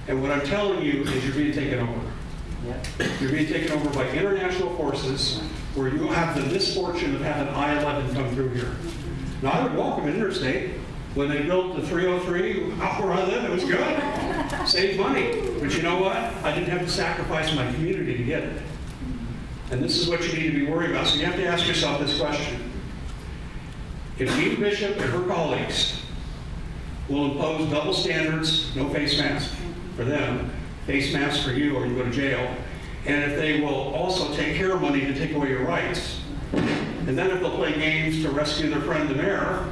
And what I'm telling you is you're being taken over. You're being taken over by international forces where you have the misfortune of having I-11 come through here. Now, I would welcome interstate. When they built the 303 out where I live, it was good. Saved money. But you know what? I didn't have to sacrifice my community to get it. And this is what you need to be worried about. So you have to ask yourself this question. If Dean Bishop and her colleagues will impose double standards, no face mask for them, face mask for you, or you go to jail, and if they will also take care of money to take away your rights, and then if they'll play games to rescue their friend the mayor,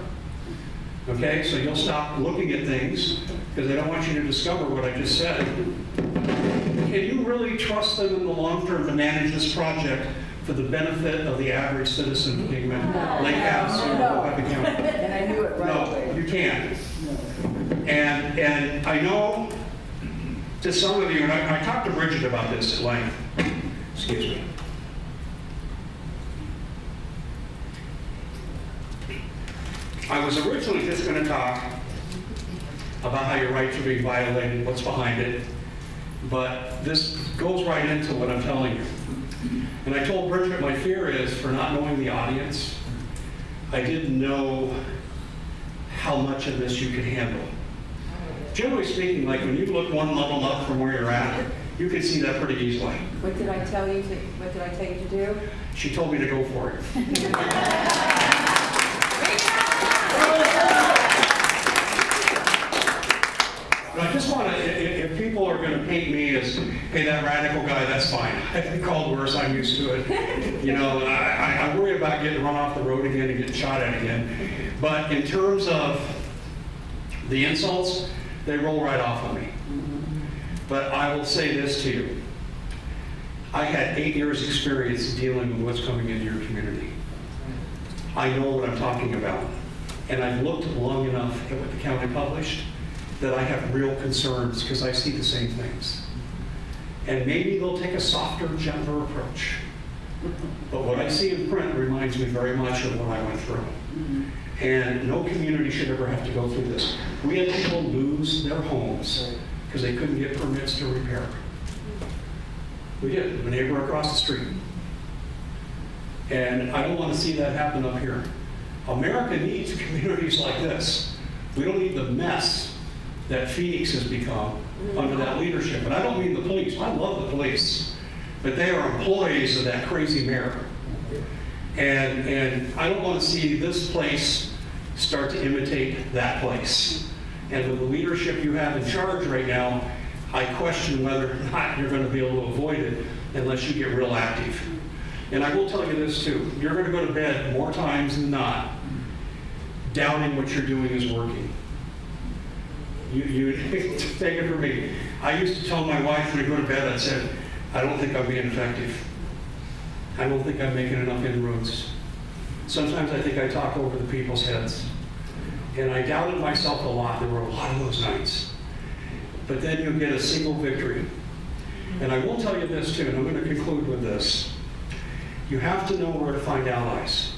okay, so you'll stop looking at things because they don't want you to discover what I just said. Can you really trust them in the long term to manage this project for the benefit of the average citizen of Kingman, Lake House, or Webber County? And I knew it right away. No, you can't. And I know to some of you, and I talked to Bridget about this at length. Excuse me. I was originally just going to talk about how your rights are being violated, what's behind it, but this goes right into what I'm telling you. And I told Bridget my fear is, for not knowing the audience, I didn't know how much of this you could handle. Generally speaking, like when you look one level up from where you're at, you can see that pretty easily. What did I tell you to do? She told me to go for it. But I just want to, if people are going to paint me as, hey, that radical guy, that's fine. I've been called worse, I'm used to it. You know, I worry about getting run off the road again and getting shot at again. But in terms of the insults, they roll right off of me. But I will say this to you. I had 8 years experience dealing with what's coming into your community. I know what I'm talking about. And I've looked long enough at what the county published that I have real concerns because I see the same things. And maybe they'll take a softer, gentler approach. But what I see in print reminds me very much of what I went through. And no community should ever have to go through this. We had people lose their homes because they couldn't get permits to repair. We did, a neighbor across the street. And I don't want to see that happen up here. America needs communities like this. We don't need the mess that Phoenix has become under that leadership. And I don't mean the police. I love the police. but they are employees of that crazy mayor. And I don't want to see this place start to imitate that place. And with the leadership you have in charge right now, I question whether or not you're going to be able to avoid it unless you get real active. And I will tell you this too, you're going to go to bed more times than not doubting what you're doing is working. You take it from me. I used to tell my wife when I go to bed, I said, I don't think I'm being effective. I don't think I'm making enough inroads. Sometimes I think I talk over the people's heads. And I doubted myself a lot. There were a lot of those nights. But then you get a single victory. And I will tell you this too, and I'm going to conclude with this. You have to know where to find allies.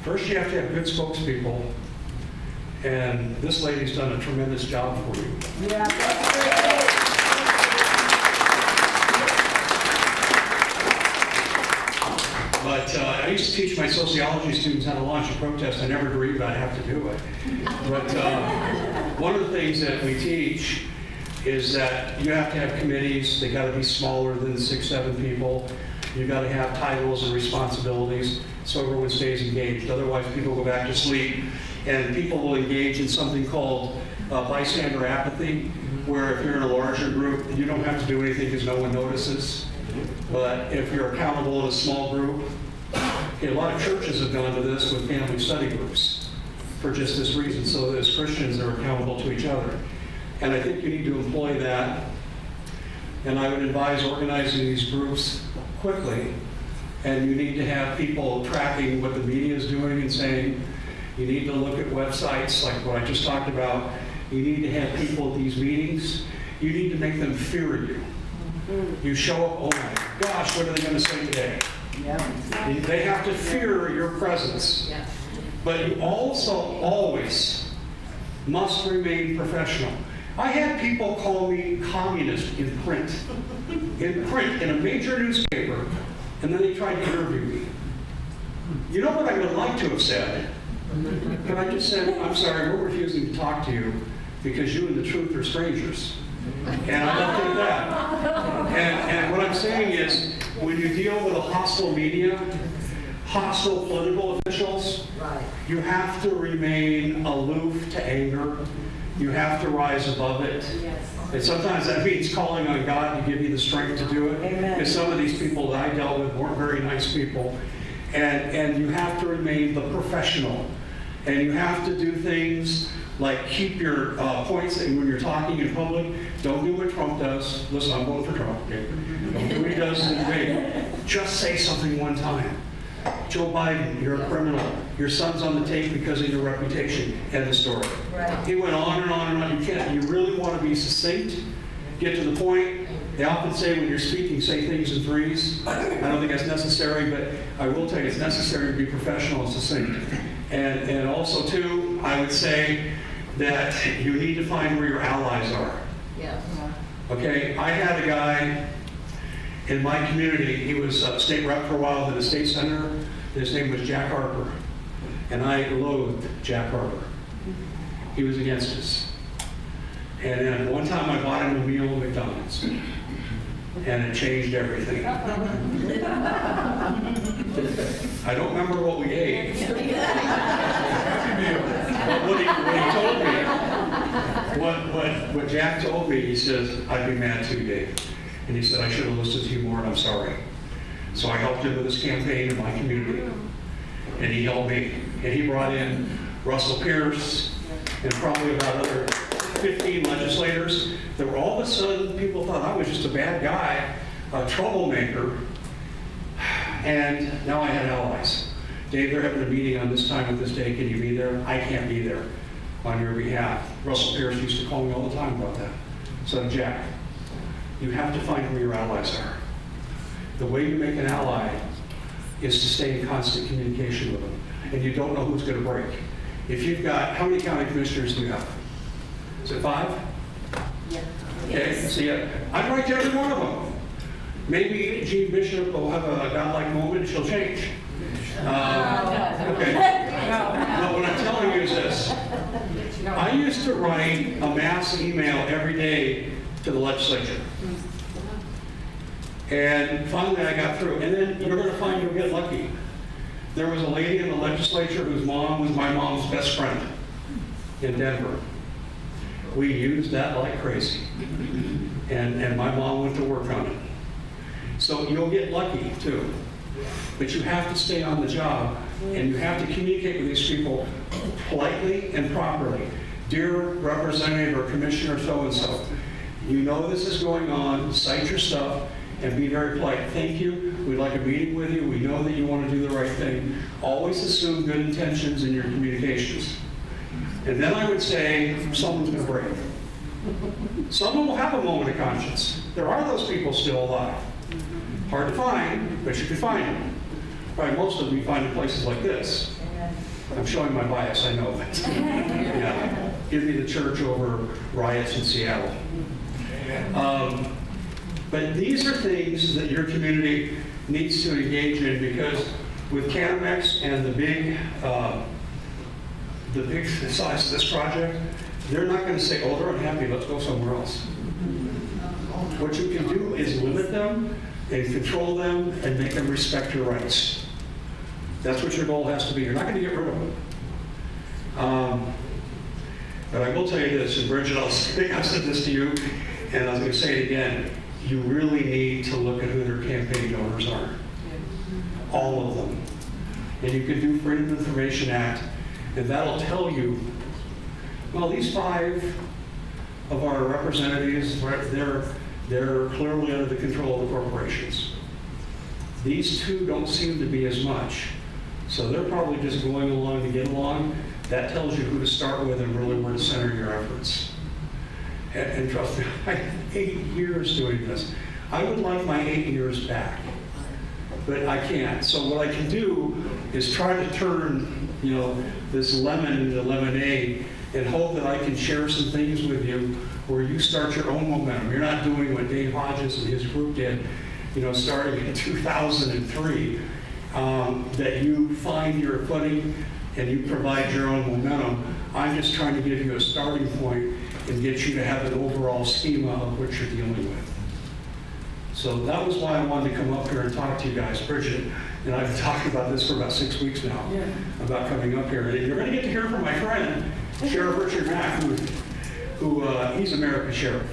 First, you have to have good spokespeople. And this lady's done a tremendous job for you. Yeah, that's great. But I used to teach my sociology students how to launch a protest. I never dreamed I'd have to do it. But one of the things that we teach is that you have to have committees. They got to be smaller than 6, 7 people. You got to have titles and responsibilities so everyone stays engaged. Otherwise, people go back to sleep, and people will engage in something called bystander apathy, where if you're in a larger group, you don't have to do anything because no one notices. But if you're accountable in a small group, a lot of churches have gone to this with family study groups for just this reason, so that as Christians they're accountable to each other. And I think you need to employ that. And I would advise organizing these groups quickly. And you need to have people tracking what the media is doing and saying. You need to look at websites like what I just talked about. You need to have people at these meetings. You need to make them fear you. You show up, oh my gosh, what are they going to say today? Yeah. They have to fear your presence. But you also always must remain professional. I had people call me communist in print. In a major newspaper, and then they tried to interview me. You know what I would like to have said? But I just said, I'm sorry, we're refusing to talk to you because you and the truth are strangers. And I left it at that. And what I'm saying is, when you deal with a hostile media, hostile political officials, you have to remain aloof to anger. You have to rise above it. And sometimes that means calling on God to give you the strength to do it. Amen. Because some of these people that I dealt with weren't very nice people. And you have to remain the professional. And you have to do things like keep your points, and when you're talking in public, don't do what Trump does. Listen, I'm voting for Trump. Okay? Don't do what he does in the debate. Just say something one time. Joe Biden, you're a criminal. Your son's on the tape because of your reputation. End of story. Right. He went on and on and on. You can't. You really want to be succinct, get to the point. They often say when you're speaking, say things in threes. I don't think that's necessary, but I will tell you it's necessary to be professional and succinct. And also, too, I would say that you need to find where your allies are. Yeah. Okay, I had a guy in my community. He was a state rep for a while, then a state senator. His name was Jack Harper. And I loathed Jack Harper. He was against us. And then one time I bought him a meal at McDonald's. And it changed everything. I don't remember what we ate. But what Jack told me, he says, I'd be mad too, Dave. And he said, I should have listened to you more, and I'm sorry. So I helped him with his campaign in my community. And he helped me. And he brought in Russell Pierce and probably about other 15 legislators that were all of a sudden, people thought I was just a bad guy, a troublemaker. And now I had allies. Dave, they're having a meeting on this time of this day. Can you be there? I can't be there on your behalf. Russell Pierce used to call me all the time about that. So Jack, you have to find where your allies are. The way you make an ally is to stay in constant communication with them. And you don't know who's going to break. If you've got, how many county commissioners do you have? Is it 5? Yeah. Okay, see, I'd write to every one of them. Maybe Jean Bishop will have a godlike moment and she'll change. Okay. No, what I'm telling you is this. I used to write a mass email every day to the legislature. And finally I got through. And then you're going to find you'll get lucky. There was a lady in the legislature whose mom was my mom's best friend in Denver. We used that like crazy. And my mom went to work on it. So you'll get lucky too. But you have to stay on the job, and you have to communicate with these people politely and properly. Dear Representative or Commissioner so-and-so, you know this is going on, cite your stuff, and be very polite. Thank you, we'd like a meeting with you, we know that you want to do the right thing. Always assume good intentions in your communications. And then I would say, someone's going to break. Someone will have a moment of conscience. There are those people still alive. Hard to find, but you can find them. Probably most of them you find in places like this. I'm showing my bias, I know that. Yeah. Give me the church over riots in Seattle. But these are things that your community needs to engage in, because with Canamex and the big size of this project, they're not going to say, oh, they're unhappy, let's go somewhere else. What you can do is limit them and control them and make them respect your rights. That's what your goal has to be. You're not going to get rid of them. But I will tell you this, and Bridget, I think I've said this to you, and I was going to say it again, you really need to look at who their campaign donors are. All of them. And you can do Freedom of Information Act, and that'll tell you, well, these 5 of our representatives, they're clearly under the control of the corporations. These 2 don't seem to be as much. So they're probably just going along to get along. That tells you who to start with and really where to center your efforts. And trust me, I had 8 years doing this. I would like my 8 years back, but I can't. So what I can do is try to turn, this lemon into lemonade, and hope that I can share some things with you where you start your own momentum. You're not doing what Dave Hodges and his group did, starting in 2003, that you find your footing and you provide your own momentum. I'm just trying to give you a starting point and get you to have an overall schema of what you're dealing with. So that was why I wanted to come up here and talk to you guys. Bridget and I've talked about this for about 6 weeks now, about coming up here. And you're going to get to hear from my friend, Sheriff Richard Mack, who he's America's sheriff.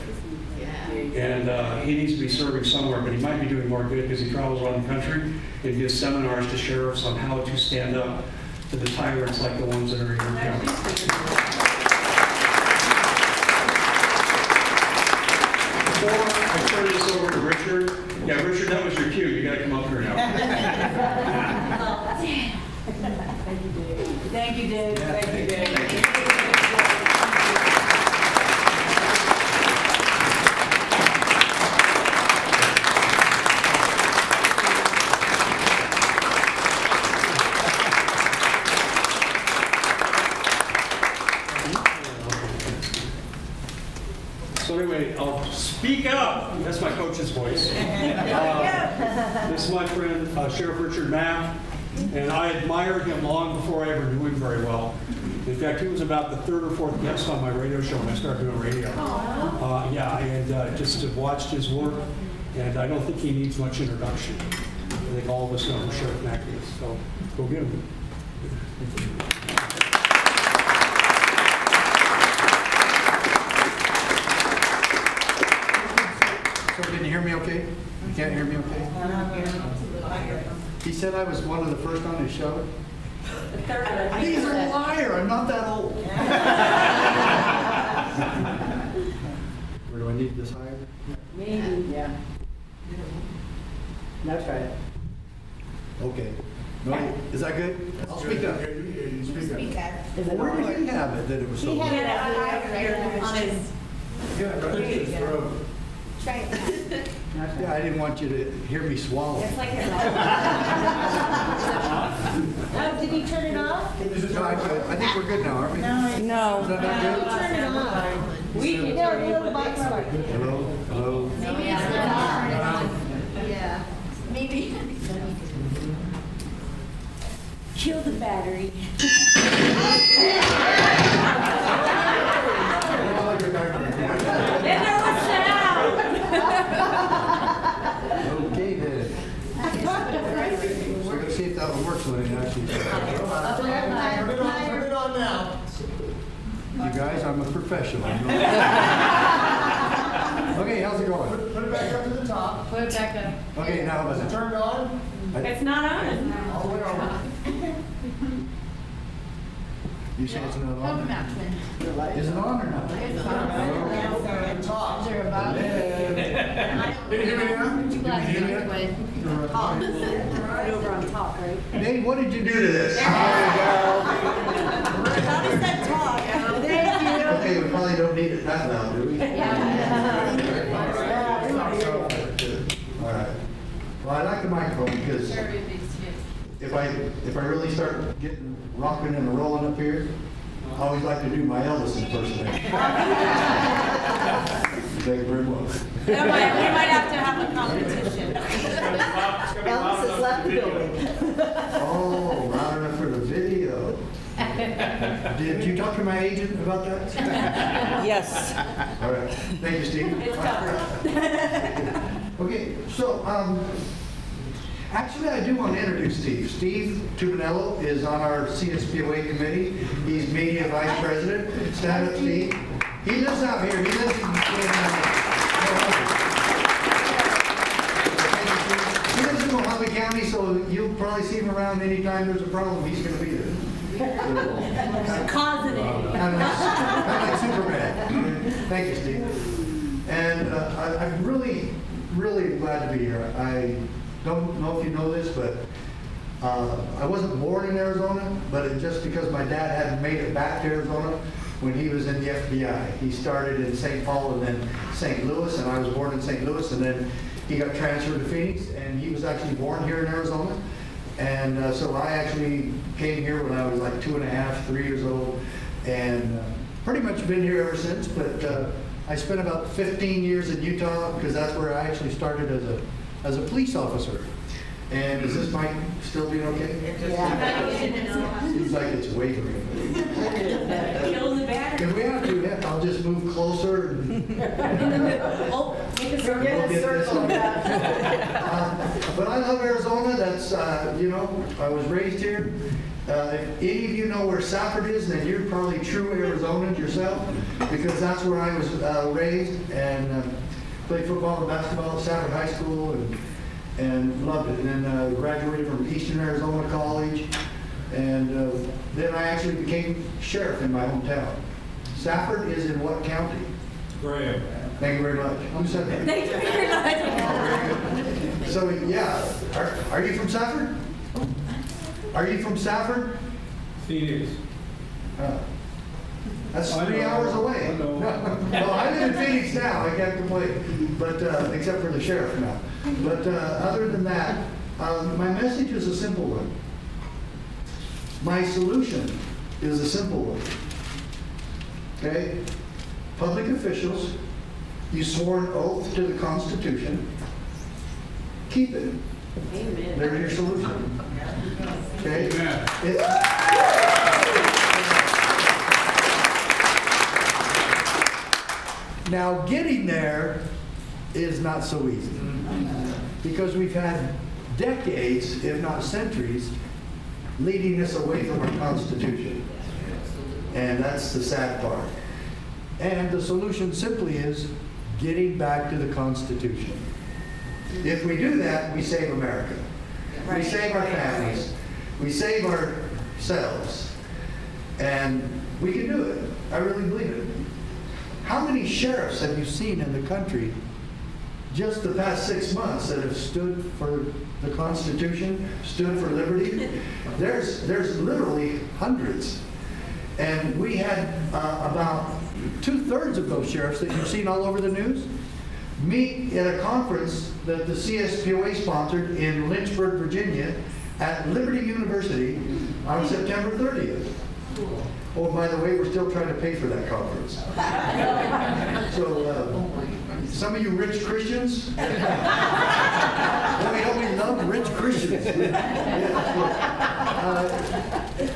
And he needs to be serving somewhere, but he might be doing more good because he travels around the country and gives seminars to sheriffs on how to stand up to the tyrants like the ones that are in your county. Before I turn this over to Richard, Richard, that was your cue. You got to come up here now. Thank you, Dave. Thank you, Dave. So anyway, I'll speak up. That's my coach's voice. This is my friend, Sheriff Richard Mack, and I admired him long before I ever knew him very well. In fact, he was about the 3rd or 4th guest on my radio show when I started doing radio. And just have watched his work, and I don't think he needs much introduction. I think all of us know who Sheriff Mack is, so go get him. Can you hear me okay? You can't hear me okay? He said I was one of the first on his show. He's a liar. I'm not that old. Where do I need this higher? Maybe. Yeah. That's right. Okay. No, is that good? I'll speak up. Speak up. Where did he have it that it was so He loud? had it on his. Yeah, right in his throat. Try it now. Yeah, I didn't want you to hear me swallow. It's like it. Oh, did he turn it off? No, I think we're good now, aren't we? No. Is that not good? Turn it off. We can tell a little box part. Hello? Hello? Maybe it's not on. Yeah. Maybe. Kill the battery. when it actually. Turn it on now. You guys, I'm a professional. Okay, how's it going? Put it back up to the top. Put it back up. Okay, now Is it listen. turned on? It's not on. All the way over. You say it's not Welcome on? out, twin. Is it on or not? At the top. Is there a button? Can you hear me now? Put your glasses on, twin. Right over on top, right? Nate, what did you do to this? How does that talk? Thank you. Okay, we probably don't need it that loud, do we? All right. Well, I like the microphone because if I really start getting rocking and rolling up here, I always like to do my Elvis impersonation. Thank you very much. We might have to have a competition. Elvis has left the building. Oh, loud enough for the video. Did you talk to my agent about that? Yes. All right. Thank you, Steve. It's covered. Okay, so actually I do want to introduce Steve. Steve Tubinello is on our CSPOA committee. He's media vice president. Stand up, Steve. He lives out here. He lives in he lives in Mojave County, so you'll probably see him around anytime there's a problem. He's going to be there. Causing it. Kind of like Superman. Thank you, Steve. And I'm really, really glad to be here. I don't know if you know this, but I wasn't born in Arizona, but just because my dad hadn't made it back to Arizona when he was in the FBI. He started in St. Paul and then St. Louis, and I was born in St. Louis, and then he got transferred to Phoenix, and he was actually born here in Arizona. And so I actually came here when I was like 2.5, 3 years old, and pretty much been here ever since. But I spent about 15 years in Utah because that's where I actually started as a police officer. And is this mic still being okay? Seems like it's wavering. Kill the battery. If we have to, yeah, I'll just move closer. And Oh, make a circle. we'll get this on. But I love Arizona. That's, you know, I was raised here. If any of you know where Safford is, then you're probably true Arizonans yourself, because that's where I was raised, and played football and basketball at Safford High School, and loved it. And then graduated from Eastern Arizona College, and then I actually became sheriff in my hometown. Safford is in what county? Graham. Thank you very much. Who said that? Thank you very much. Oh, very good. So, yeah, are you from Safford? Are you from Safford? Phoenix. That's I 3 know. hours away. I know. Well, I live in Phoenix now, I can't complain, but, except for the sheriff now. But other than that, my message is a simple one. My solution is a simple one. Okay? Public officials, you swore an oath to the Constitution. Keep it. Amen. There's your solution. Okay? Amen. Now, getting there is not so easy, because we've had decades, if not centuries, leading us away from our Constitution. And that's the sad part. And the solution simply is getting back to the Constitution. If we do that, we save America. We save our families. We save ourselves. And we can do it. I really believe it. How many sheriffs have you seen in the country just the past 6 months that have stood for the Constitution, stood for liberty? There's literally hundreds. And we had about 2/3 of those sheriffs that you've seen all over the news meet at a conference that the CSPOA sponsored in Lynchburg, Virginia at Liberty University on September 30th. Oh, by the way, we're still trying to pay for that conference. So, some of you rich Christians, boy, don't we love rich Christians?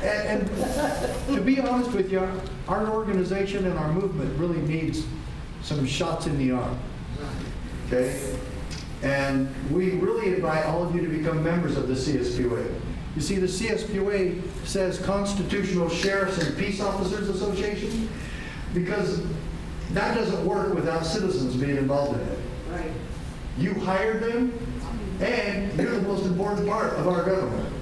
And to be honest with you, our organization and our movement really needs some shots in the arm. Okay? And we really invite all of you to become members of the CSPOA. You see, the CSPOA says Constitutional Sheriffs and Peace Officers Association, because that doesn't work without citizens being involved in it. Right. You hired them, and you're the most important part of our government.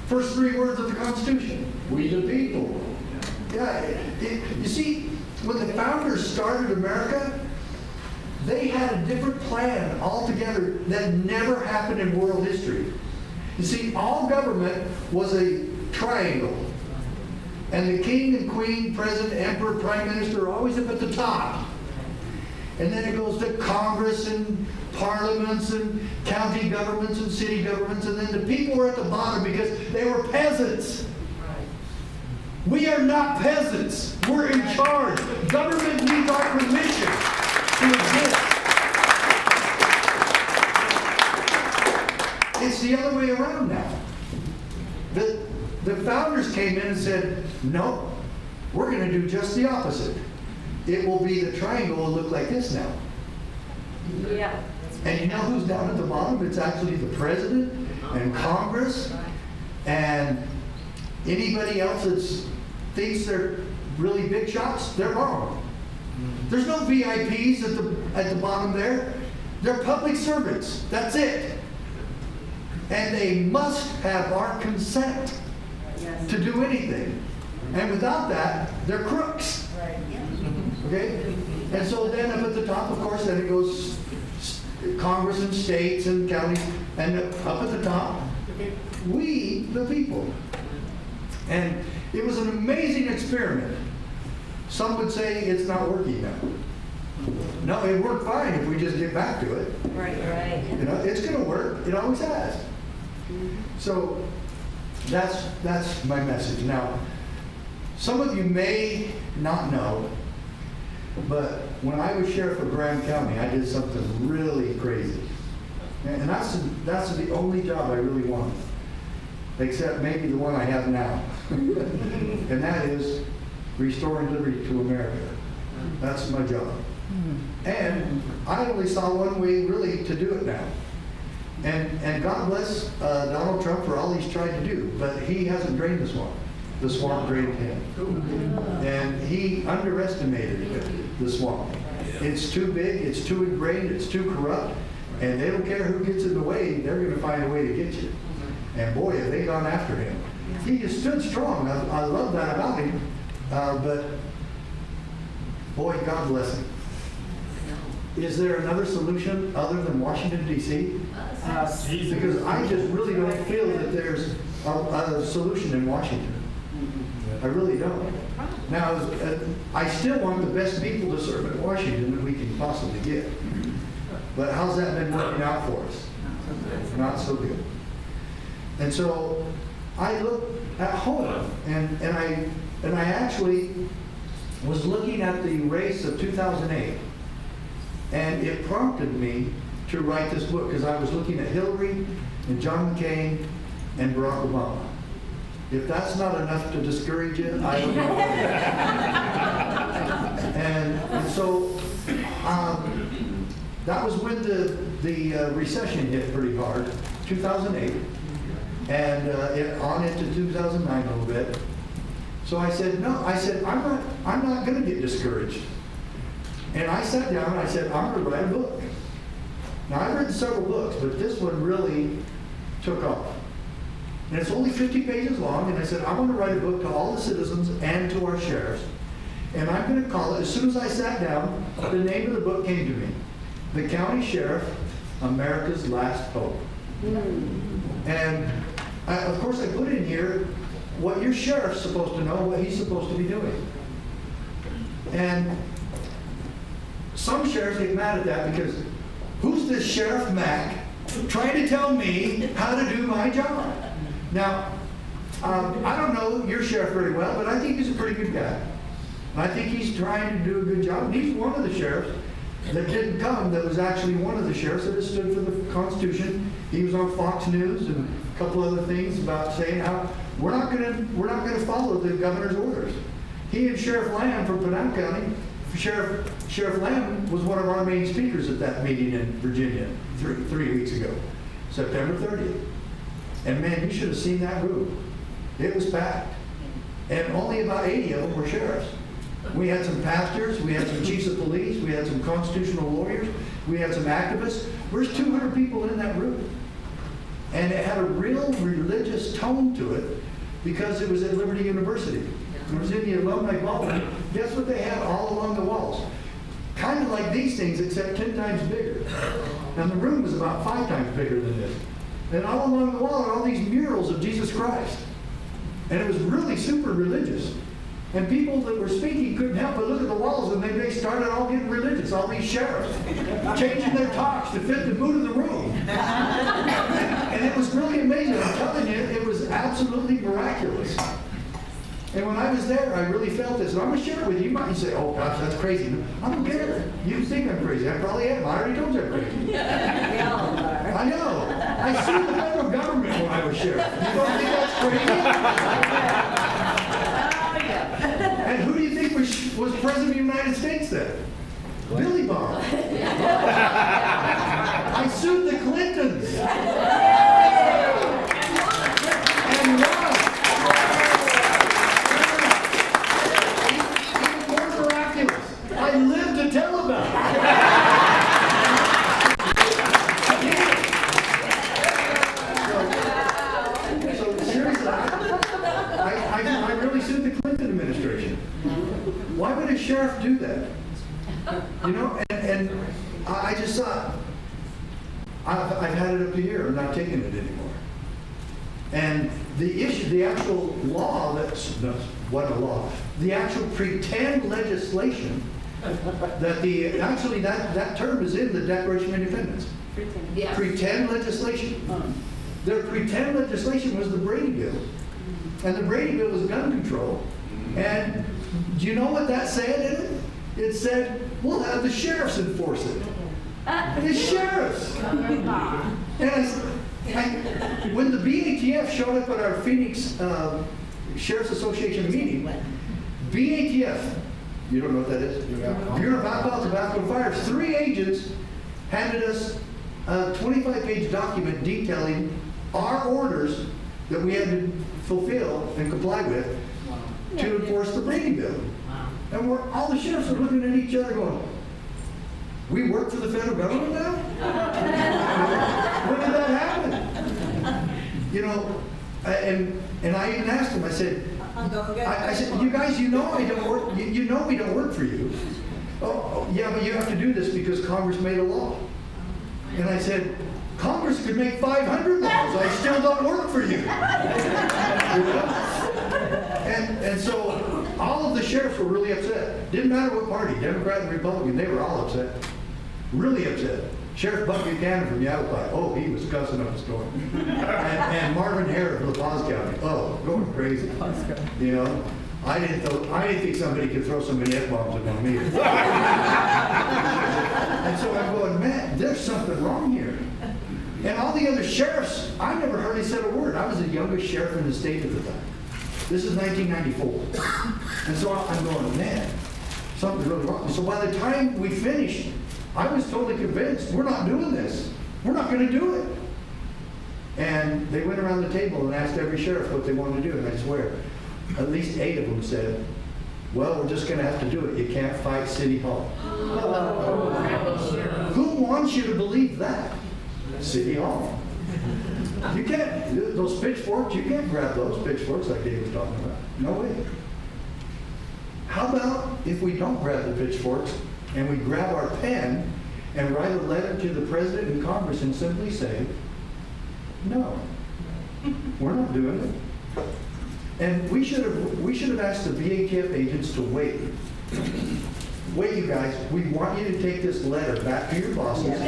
First three words of the Constitution, we the people. Yeah, you see, when the founders started America, they had a different plan altogether that never happened in world history. You see, all government was a triangle. And the king and queen, president, emperor, prime minister are always up at the top. And then it goes to Congress and parliaments and county governments and city governments, and then the people were at the bottom because they were peasants. We are not peasants. We're in charge. Government needs our permission to exist. It's the other way around now. The founders came in and said, no, we're going to do just the opposite. It will be the triangle will look like this now. Yeah. And you know who's down at the bottom? It's actually the president and Congress and anybody else that thinks they're really big shots. They're wrong. There's no VIPs at the bottom there. They're public servants. That's it. And they must have our consent to do anything. And without that, they're crooks. Okay? And so then up at the top, of course, then it goes Congress and states and counties, and up at the top, we, the people. And it was an amazing experiment. Some would say it's not working now. No, it worked fine if we just get back to it. Right, right. You know, it's going to work. It always has. So that's my message. Now, some of you may not know, but when I was sheriff of Graham County, I did something really crazy. And that's the only job I really wanted, except maybe the one I have now. And that is restoring liberty to America. That's my job. And I only saw one way really to do it now. And God bless Donald Trump for all he's tried to do, but he hasn't drained the swamp. The swamp drained him. And he underestimated the swamp. It's too big, it's too ingrained, it's too corrupt, and they don't care who gets in the way, they're going to find a way to get you. And boy, have they gone after him. He just stood strong. I love that about him. But boy, God bless him. Is there another solution other than Washington, D.C.? Because I just really don't feel that there's a solution in Washington. I really don't. Now, I still want the best people to serve in Washington that we can possibly get. But how's that been working out for us? Not so good. And so I look at home, and I actually was looking at the race of 2008, and it prompted me to write this book because I was looking at Hillary and John McCain and Barack Obama. If that's not enough to discourage you, I don't know. And so that was when the recession hit pretty hard, 2008, and on into 2009 a little bit. So I said, no, I'm not going to get discouraged. And I sat down and I said, I'm going to write a book. Now, I've written several books, but this one really took off. And it's only 50 pages long, and I said, I want to write a book to all the citizens and to our sheriffs. And I'm going to call it, as soon as I sat down, the name of the book came to me. The County Sheriff, America's Last Hope. And of course I put in here what your sheriff's supposed to know, what he's supposed to be doing. And some sheriffs get mad at that because who's this Sheriff Mack trying to tell me how to do my job? Now, I don't know your sheriff very well, but I think he's a pretty good guy. And I think he's trying to do a good job. And he's one of the sheriffs that didn't come, that was actually one of the sheriffs that has stood for the Constitution. He was on Fox News and a couple other things about saying how we're not going to follow the governor's orders. He and Sheriff Lamb from Pinal County, Sheriff Lamb was one of our main speakers at that meeting in Virginia 3 weeks ago, September 30th. And man, you should have seen that room. It was packed. And only about 80 of them were sheriffs. We had some pastors, we had some chiefs of police, we had some constitutional lawyers, we had some activists. There's 200 people in that room. And it had a real religious tone to it because it was at Liberty University. It was in the alumni ballroom. Guess what they had all along the walls? Kind of like these things, except 10 times bigger. And the room was about 5 times bigger than this. And all along the wall are all these murals of Jesus Christ. And it was really super religious. And people that were speaking couldn't help but look at the walls, and they started all getting religious, all these sheriffs, changing their talks to fit the mood of the room. And it was really amazing. I'm telling you, it was absolutely miraculous. And when I was there, I really felt this. And I'm going to share it with you. You might say, oh, gosh, that's crazy. I don't care. You think I'm crazy. I probably am. I already told you I'm crazy. We all are. I know. I sued the federal government when I was sheriff. You don't think that's crazy? And who do you think was president of the United States then? Billy Bob. I sued the Clintons. And won. Even more miraculous. I lived to tell about it. So seriously, I really sued the Clinton administration. Why would a sheriff do that? You know, and I just thought, I've had it up to here, I'm not taking it anymore. And the issue, the actual law, what a law, the actual pretend legislation, that term is in the Declaration of Independence. Yeah. Pretend legislation. Their pretend legislation was the Brady Bill. And the Brady Bill was gun control. And do you know what that said in it? It said, we'll have the sheriffs enforce it. The sheriffs. And when the BATF showed up at our Phoenix Sheriff's Association meeting, BATF, you don't know what that is? Bureau of Alcohol, Tobacco, and Fire, 3 agents handed us a 25-page document detailing our orders that we had to fulfill and comply with to enforce the Brady Bill. And all the sheriffs are looking at each other going, we work for the federal government now? When did that happen? You know, and I even asked them, I said, you guys, you know I don't work, you know we don't work for you. Oh, yeah, but you have to do this because Congress made a law. And I said, Congress could make 500 laws. I still don't work for you. You know? And so all of the sheriffs were really upset. Didn't matter what party, Democrat and Republican, they were all upset. Really upset. Sheriff Buck Buchanan from Yavapai, oh, he was cussing up a storm. And Marvin Hare of La Paz County, oh, going crazy. You know, I didn't think somebody could throw so many F-bombs upon me. And so I'm going, man, there's something wrong here. And all the other sheriffs, I never hardly said a word. I was the youngest sheriff in the state at the time. This is 1994. And so I'm going, man, something's really wrong. So by the time we finished, I was totally convinced, we're not doing this. We're not going to do it. And they went around the table and asked every sheriff what they wanted to do. And I swear, at least 8 of them said, well, we're just going to have to do it. You can't fight City Hall. Who wants you to believe that? City Hall. You can't, those pitchforks, you can't grab those pitchforks like Dave was talking about. No way. How about if we don't grab the pitchforks and we grab our pen and write a letter to the President and Congress and simply say, no, we're not doing it. And we should have asked the BATF agents to wait. Wait, you guys, we want you to take this letter back to your bosses.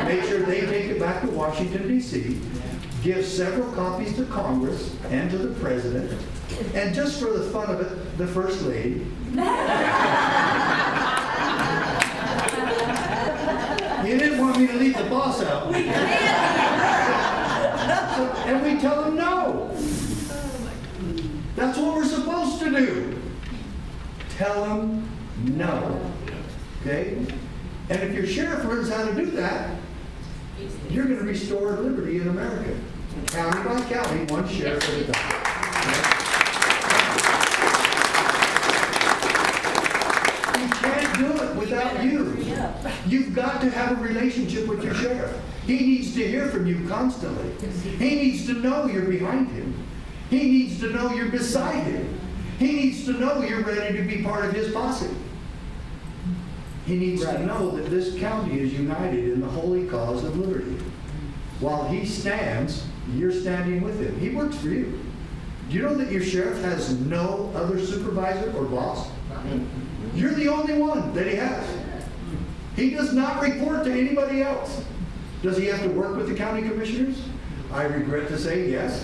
Make sure they take it back to Washington, D.C. Give several copies to Congress and to the President. And just for the fun of it, the First Lady. You didn't want me to leave the boss out. And we tell them no. That's what we're supposed to do. Tell them no. Okay? And if your sheriff learns how to do that, you're going to restore liberty in America. County by county, one sheriff at a time. You can't do it without you. You've got to have a relationship with your sheriff. He needs to hear from you constantly. He needs to know you're behind him. He needs to know you're beside him. He needs to know you're ready to be part of his posse. He needs to know that this county is united in the holy cause of liberty. While he stands, you're standing with him. He works for you. Do you know that your sheriff has no other supervisor or boss? You're the only one that he has. He does not report to anybody else. Does he have to work with the county commissioners? I regret to say yes.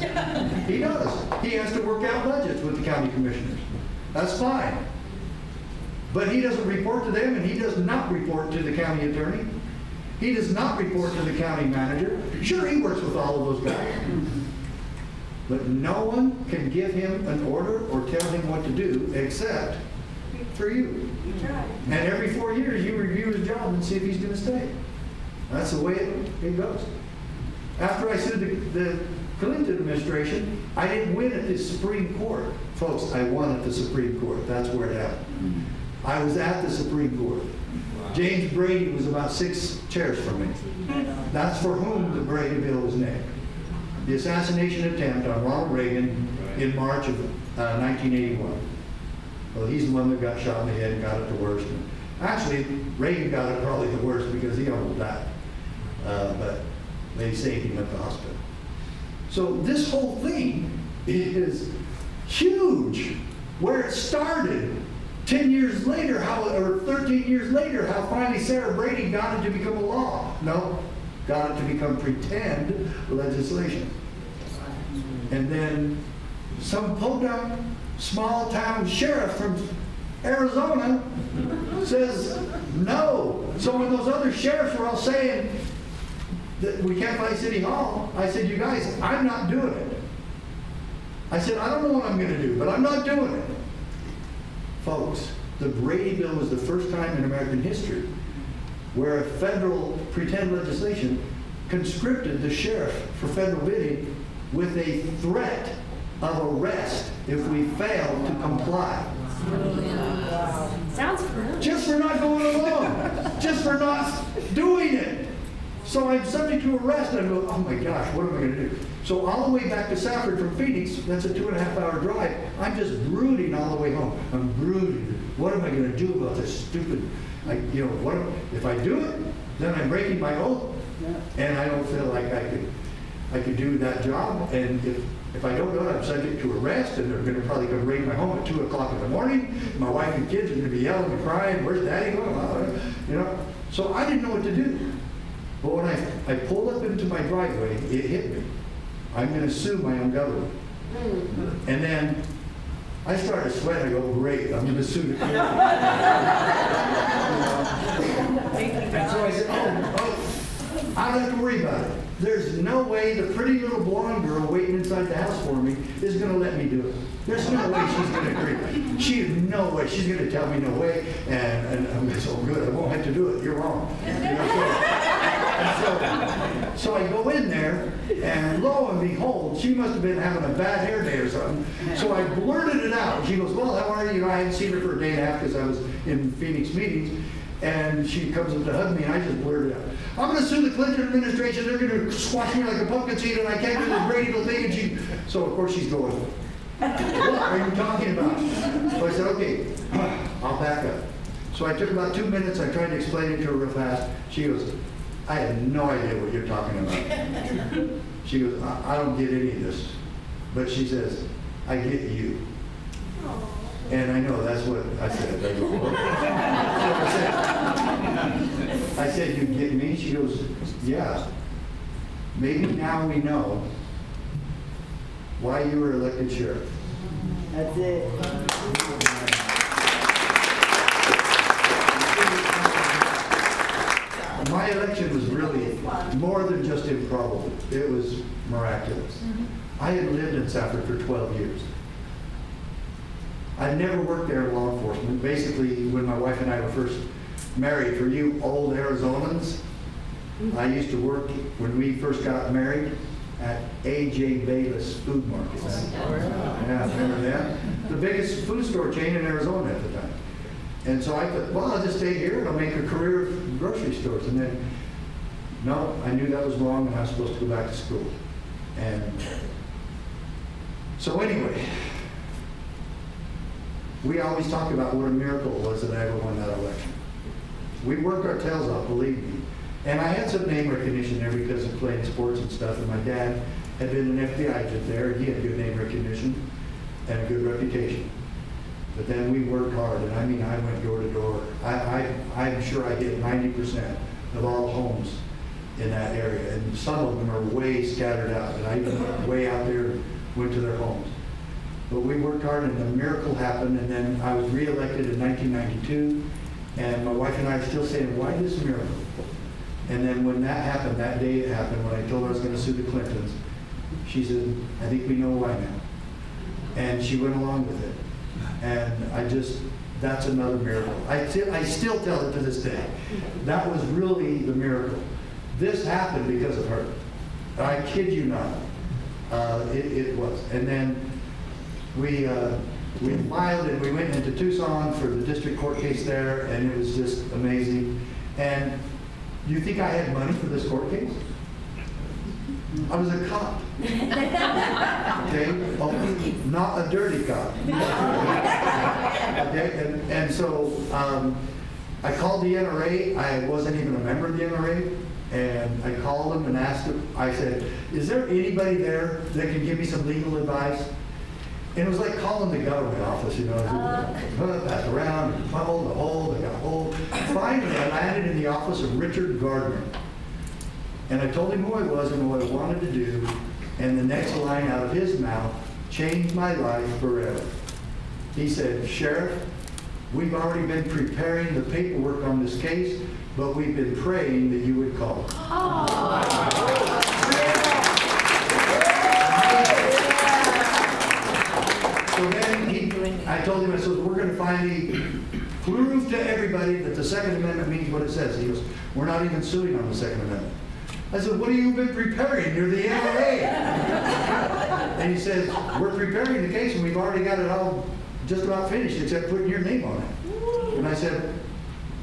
He does. He has to work out budgets with the county commissioners. That's fine. But he doesn't report to them, and he does not report to the county attorney. He does not report to the county manager. Sure, he works with all of those guys. But no one can give him an order or tell him what to do except for you. And every 4 years, you review his job and see if he's going to stay. That's the way it goes. After I sued the Clinton administration, I didn't win at the Supreme Court. Folks, I won at the Supreme Court. That's where it happened. I was at the Supreme Court. James Brady was about 6 chairs from me. That's for whom the Brady bill was named. The assassination attempt on Ronald Reagan in March of 1981. Well, he's the one that got shot in the head and got it the worst. Actually, Reagan got it probably the worst because he almost died. But they saved him at the hospital. So this whole thing is huge. Where it started 10 years later, or 13 years later, how finally Sarah Brady got it to become a law. No, got it to become pretend legislation. And then some podunk small town sheriff from Arizona says no. So when those other sheriffs were all saying that we can't fight City Hall, I said, you guys, I'm not doing it. I said, I don't know what I'm going to do, but I'm not doing it. Folks, the Brady bill was the first time in American history where a federal pretend legislation conscripted the sheriff for federal bidding with a threat of arrest if we failed to comply. Sounds familiar. Just for not going along. Just for not doing it. So I'm subject to arrest, and I go, oh my gosh, what am I going to do? So all the way back to Safford from Phoenix, that's a 2.5-hour drive, I'm just brooding all the way home. I'm brooding. What am I going to do about this stupid, if I do it, then I'm breaking my oath, and I don't feel like I could do that job, and if I don't do it, I'm subject to arrest, and they're going to probably come raid my home at 2 o'clock in the morning. My wife and kids are going to be yelling and crying, where's Daddy going? So I didn't know what to do. But when I pulled up into my driveway, it hit me. I'm going to sue my own government. And then I started sweating. I go, great, I'm going to sue the county. And so I said, oh, I don't have to worry about it. There's no way the pretty little blonde girl waiting inside the house for me is going to let me do it. There's no way she's going to agree. She has no way. She's going to tell me no way. And I'm so good. I won't have to do it. You're wrong. So I go in there, and lo and behold, she must have been having a bad hair day or something. So I blurted it out. She goes, well, how are you? I hadn't seen her for a day and a half because I was in Phoenix meetings. And she comes up to hug me, and I just blurted out, I'm going to sue the Clinton administration. They're going to squash me like a pumpkin seed, and I can't do this Brady bill thing. And so of course she's going, what are you talking about? So I said, okay, I'll back up. So I took about 2 minutes. I tried to explain it to her real fast. She goes, I have no idea what you're talking about. She goes, I don't get any of this. But she says, I get you. And I know that's what I said. I go, I said, you get me? She goes, yeah. Maybe now we know why you were elected sheriff. That's it. My election was really more than just improbable. It was miraculous. I had lived in Safford for 12 years. I never worked there in law enforcement. Basically, when my wife and I were first married, for you old Arizonans, I used to work, when we first got married, at A.J. Bayless Food Market. Yeah, remember that? The biggest food store chain in Arizona at the time. And so I thought, well, I'll just stay here and I'll make a career of grocery stores. And then, no, I knew that was wrong and I was supposed to go back to school. And so anyway, we always talk about what a miracle it was that I ever won that election. We worked our tails off, believe me. And I had some name recognition there because of playing sports and stuff. And my dad had been an FBI agent there, and he had good name recognition and a good reputation. But then we worked hard, and I mean, I went door to door. I'm sure I hit 90% of all homes in that area, and some of them are way scattered out, and I even went way out there and went to their homes. But we worked hard, and the miracle happened, and then I was reelected in 1992, and my wife and I are still saying, why this miracle? And then when that happened, that day it happened, when I told her I was going to sue the Clintons, she said, I think we know why now. And she went along with it. And that's another miracle. I still tell it to this day. That was really the miracle. This happened because of her. I kid you not. It was. And then we filed and we went into Tucson for the district court case there, and it was just amazing. And you think I had money for this court case? I was a cop. Okay? Oh, not a dirty cop. Okay? And so I called the NRA. I wasn't even a member of the NRA. And I called them and asked them, I said, is there anybody there that can give me some legal advice? And it was like calling the government office, you know, pass around, and fumble the hole, they got a hole. Finally, I landed in the office of Richard Gardner. And I told him who I was and what I wanted to do, and the next line out of his mouth changed my life forever. He said, Sheriff, we've already been preparing the paperwork on this case, but we've been praying that you would call. So then I told him, I said, we're going to finally prove to everybody that the Second Amendment means what it says. He goes, we're not even suing on the Second Amendment. I said, what have you been preparing? You're the NRA. And he says, we're preparing the case and we've already got it all just about finished except putting your name on it. And I said,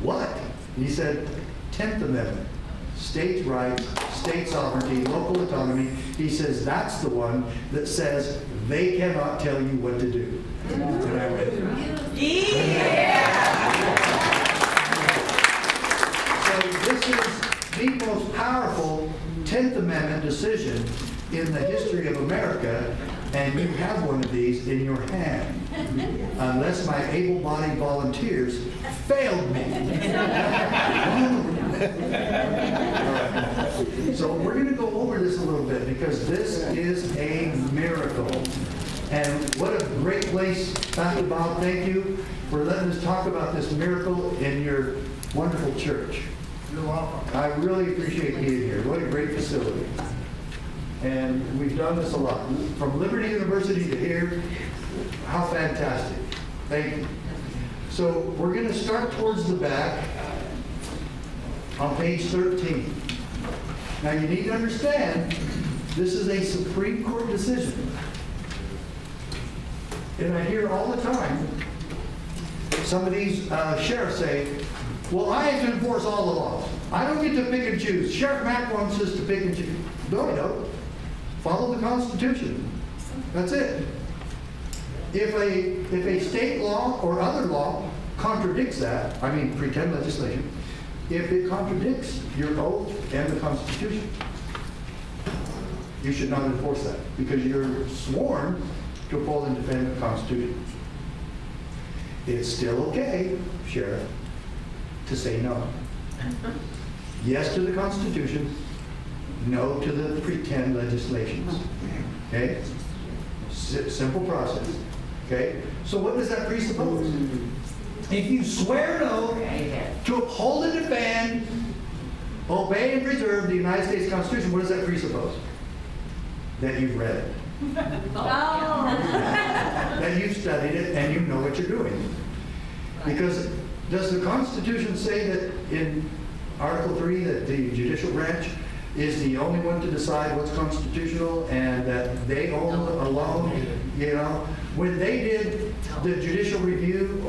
what? And he said, 10th Amendment, states' rights, state sovereignty, local autonomy. He says, that's the one that says they cannot tell you what to do. And I went, So this is the most powerful 10th Amendment decision in the history of America, and you have one of these in your hand, unless my able-bodied volunteers failed me. So we're going to go over this a little bit because this is a miracle. And what a great place, Pastor Bob, thank you for letting us talk about this miracle in your wonderful church. You're welcome. I really appreciate being here. What a great facility. And we've done this a lot. From Liberty University to here, how fantastic. Thank you. So we're going to start towards the back on page 13. Now you need to understand, this is a Supreme Court decision. And I hear all the time, some of these sheriffs say, well, I have to enforce all the laws. I don't get to pick and choose. Sheriff Mack wants us to pick and choose. No, I don't. Follow the Constitution. That's it. If a state law or other law contradicts that, I mean pretend legislation, if it contradicts your oath and the Constitution, you should not enforce that because you're sworn to uphold and defend the Constitution. It's still okay, Sheriff, to say no. Yes to the Constitution, no to the pretend legislations. Okay? Simple process. Okay? So what does that presuppose? If you swear an oath to uphold and defend, obey and preserve the United States Constitution, what does that presuppose? That you've read it. That you've studied it and you know what you're doing. Because does the Constitution say that in Article 3 that the judicial branch is the only one to decide what's constitutional and that they own alone, you know. When they did the judicial review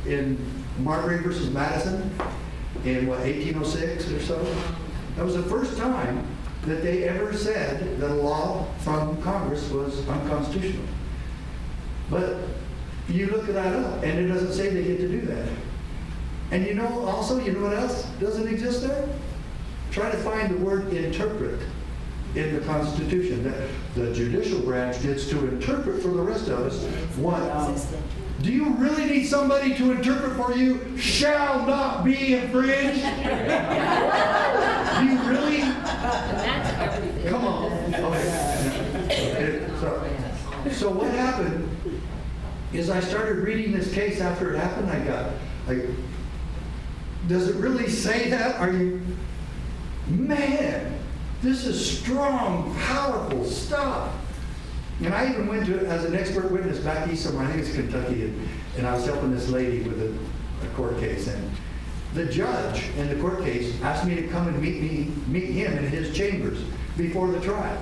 in Marbury versus Madison in, what, 1806 or so, that was the first time that they ever said that a law from Congress was unconstitutional. But you look that up, and it doesn't say they get to do that. And you know, also, you know what else doesn't exist there? Try to find the word interpret in the Constitution. That the judicial branch gets to interpret for the rest of us what. Do you really need somebody to interpret for you? Shall not be infringed. Do you really? Come on. Okay. So what happened is I started reading this case after it happened. I got like, does it really say that? Are you? Man, this is strong, powerful stuff. And I even went to, as an expert witness back east somewhere, I think it's Kentucky, and I was helping this lady with a court case. And the judge in the court case asked me to come and meet him in his chambers before the trial.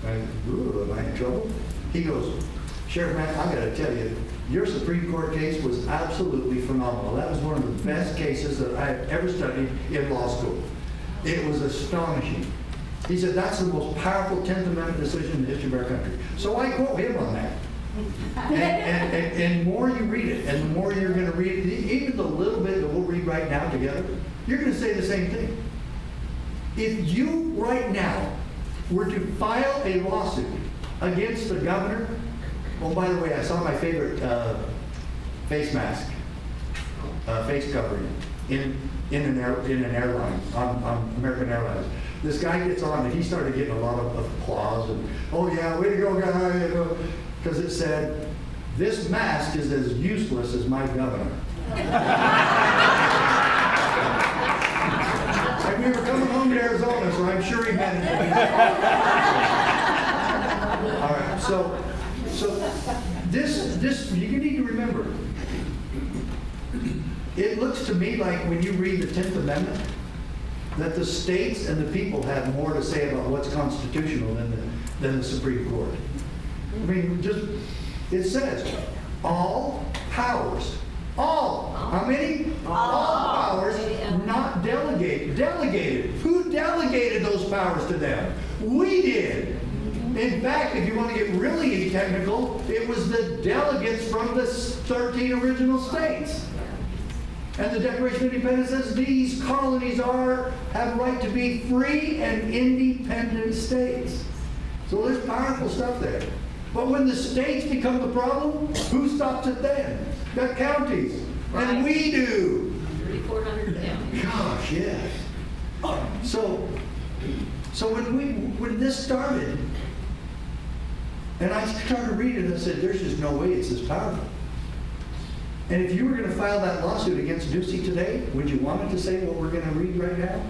I said, ooh, am I in trouble? He goes, Sheriff Mack, I gotta tell you, your Supreme Court case was absolutely phenomenal. That was one of the best cases that I have ever studied in law school. It was astonishing. He said, that's the most powerful 10th Amendment decision in the history of our country. So I quote him on that. And the more you read it, and the more you're going to read it, even the little bit that we'll read right now together, you're going to say the same thing. If you right now were to file a lawsuit against the governor, oh, by the way, I saw my favorite face mask, face covering in an airline, on American Airlines. This guy gets on and he started getting a lot of applause and, oh yeah, way to go, guy, because it said, this mask is as useless as my governor. And we were coming home to Arizona, so I'm sure he meant it. All right, so this, you need to remember, it looks to me like when you read the 10th Amendment, that the states and the people have more to say about what's constitutional than the Supreme Court. I mean, just, it says, all powers, all, how many? All powers not delegated. Who delegated those powers to them? We did. In fact, if you want to get really technical, it was the delegates from the 13 original states. And the Declaration of Independence says these colonies have a right to be free and independent states. So there's powerful stuff there. But when the states become the problem, who stops it then? The counties. Right. And we do. 3,400 counties. Gosh, yes. So when this started, and I started reading it, I said, there's just no way it's this powerful. And if you were going to file that lawsuit against Ducey today, would you want it to say what we're going to read right now?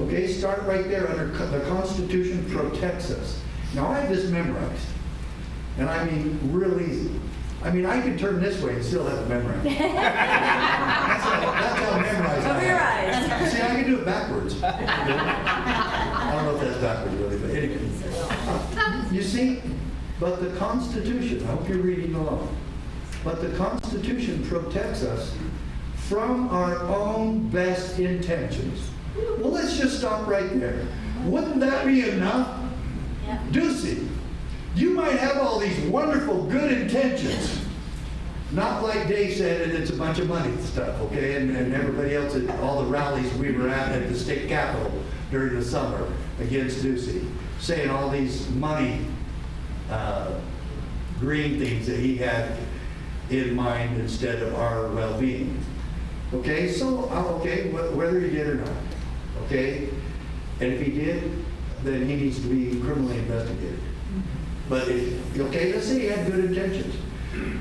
Okay, start right there under the Constitution protects us. Now I have this memorized. And I mean, real easy. I mean, I could turn this way and still have it memorized. That's how memorized I am. See, I can do it backwards. I don't know if that's backwards really, but anyway. You see, but the Constitution, I hope you're reading along. But the Constitution protects us from our own best intentions. Well, let's just stop right there. Wouldn't that be enough? Yeah. Ducey, you might have all these wonderful good intentions. Not like Dave said, and it's a bunch of money stuff, okay? And everybody else at all the rallies we were at the state capitol during the summer against Ducey, saying all these money green things that he had in mind instead of our well-being. Okay, so, okay, whether he did or not, okay? And if he did, then he needs to be criminally investigated. But okay, let's say he had good intentions.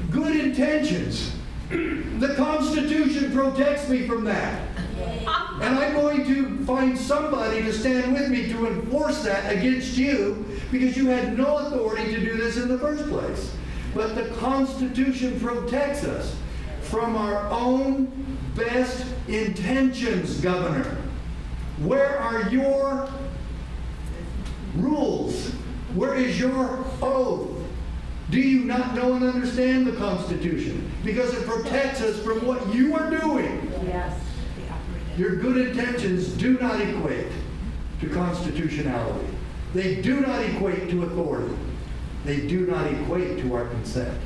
Good intentions. The Constitution protects me from that. And I'm going to find somebody to stand with me to enforce that against you because you had no authority to do this in the first place. But the Constitution protects us from our own best intentions, Governor. Where are your rules? Where is your oath? Do you not know and understand the Constitution? Because it protects us from what you are doing. Yes. Your good intentions do not equate to constitutionality. They do not equate to authority. They do not equate to our consent.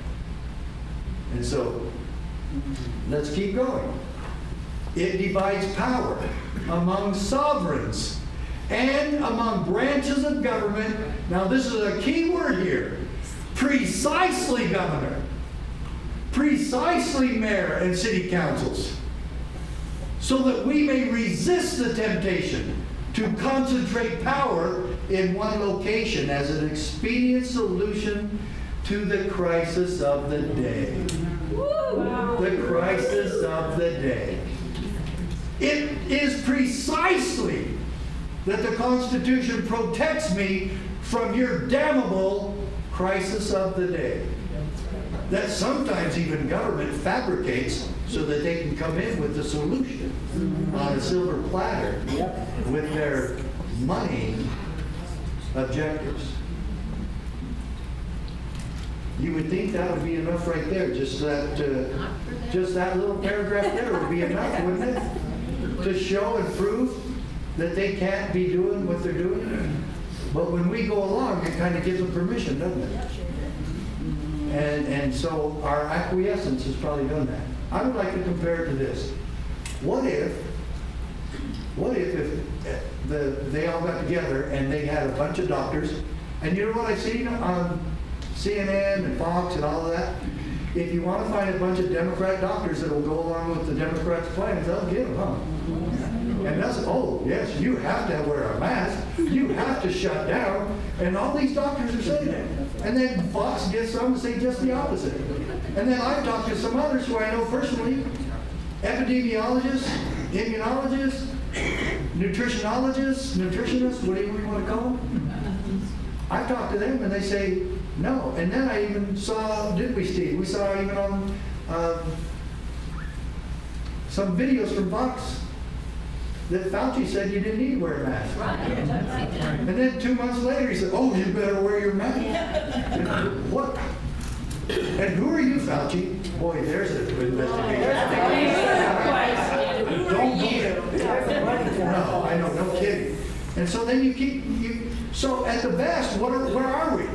And so, let's keep going. It divides power among sovereigns and among branches of government. Now, this is a key word here. Precisely, Governor. Precisely, Mayor and City Councils. So that we may resist the temptation to concentrate power in one location as an expedient solution to the crisis of the day. The crisis of the day. It is precisely that the Constitution protects me from your damnable crisis of the day. That sometimes even government fabricates so that they can come in with the solution on a silver platter with their money objectives. You would think that would be enough right there. Just that little paragraph there would be enough, wouldn't it? To show and prove that they can't be doing what they're doing. But when we go along, it kind of gives them permission, doesn't it? And so our acquiescence has probably done that. I would like to compare it to this. What if they all got together and they had a bunch of doctors, and you know what I've seen on CNN and Fox and all of that? If you want to find a bunch of Democrat doctors that will go along with the Democrats' plans, they'll get them, huh? And that's, oh, yes, you have to wear a mask. You have to shut down. And all these doctors are saying that. And then Fox gets some and say just the opposite. And then I've talked to some others who I know personally, epidemiologists, immunologists, nutritionists, whatever you want to call them. I've talked to them and they say no. And then I even saw, didn't we, Steve? We saw even on some videos from Fox that Fauci said you didn't need to wear a mask. Right. And then 2 months later he said, oh, you better wear your mask. What? And who are you, Fauci? Boy, there's an investigation. Don't go there. No, I know, no kidding. And so then so at the best, where are we?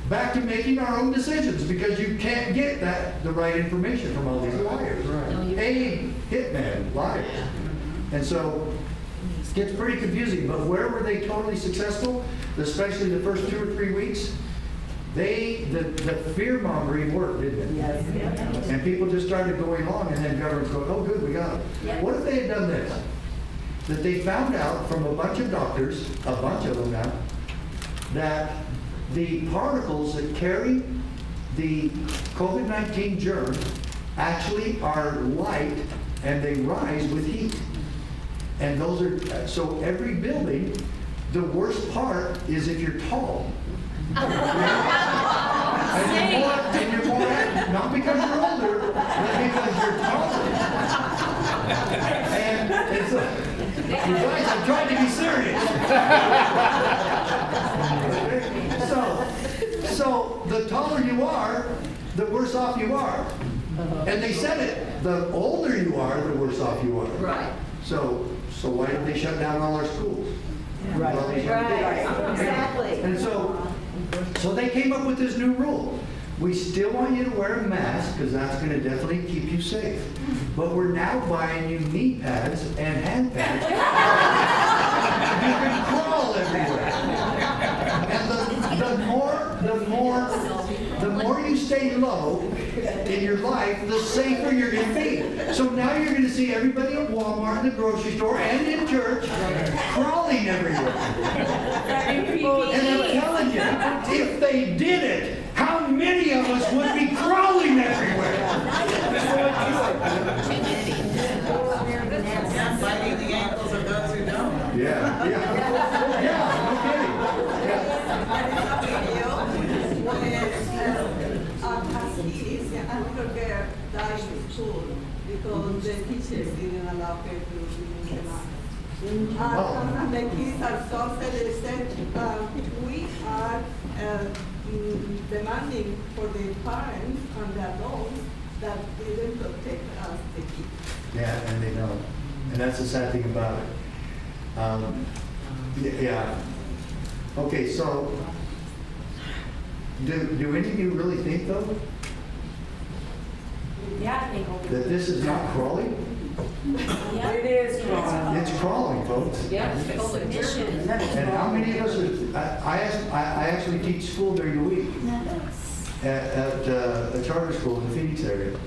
Back to making our own decisions because you can't get the right information from all these liars. Hitman, liars. And so it gets pretty confusing. But where were they totally successful? Especially the first 2 or 3 weeks? The fear-mongering worked, didn't it? Yes. And people just started going on, and then governments go, oh, good, we got it. Yeah. What if they had done this? That they found out from a bunch of doctors, a bunch of them now, that the particles that carry the COVID-19 germ actually are light, and they rise with heat. And those are, so every building, the worst part is if you're tall. And you're more active, not because you're older, but because you're taller. And it's you guys, I'm trying to be serious. So the taller you are, the worse off you are. And they said it. The older you are, the worse off you are. Right. So why did they shut down all our schools? Right. Well, they shut down. Exactly. And so they came up with this new rule. We still want you to wear a mask because that's going to definitely keep you safe. But we're now buying you knee pads and hand pads. You can crawl everywhere. And the more you stay low in your life, the safer you're going to be. So now you're going to see everybody at Walmart, in the grocery store, and in church crawling everywhere. And I'm telling you, if they did it, how many of us would be crawling everywhere? And biting the ankles of those who don't. Yeah, no kidding. As kids, I prepared dive school because the teachers didn't allow people to use the mask. And the kids are so sad. They said, we are demanding for the parents and the adults that they don't protect us, the kids. Yeah, and they don't. And that's the sad thing about it. Yeah. Okay, so do any of you really think, though, Yeah, that this is not crawling? It is wrong. It's crawling, folks. Yeah, it's called admission. And how many of us are, I actually teach school during the week at a charter school in the Phoenix area.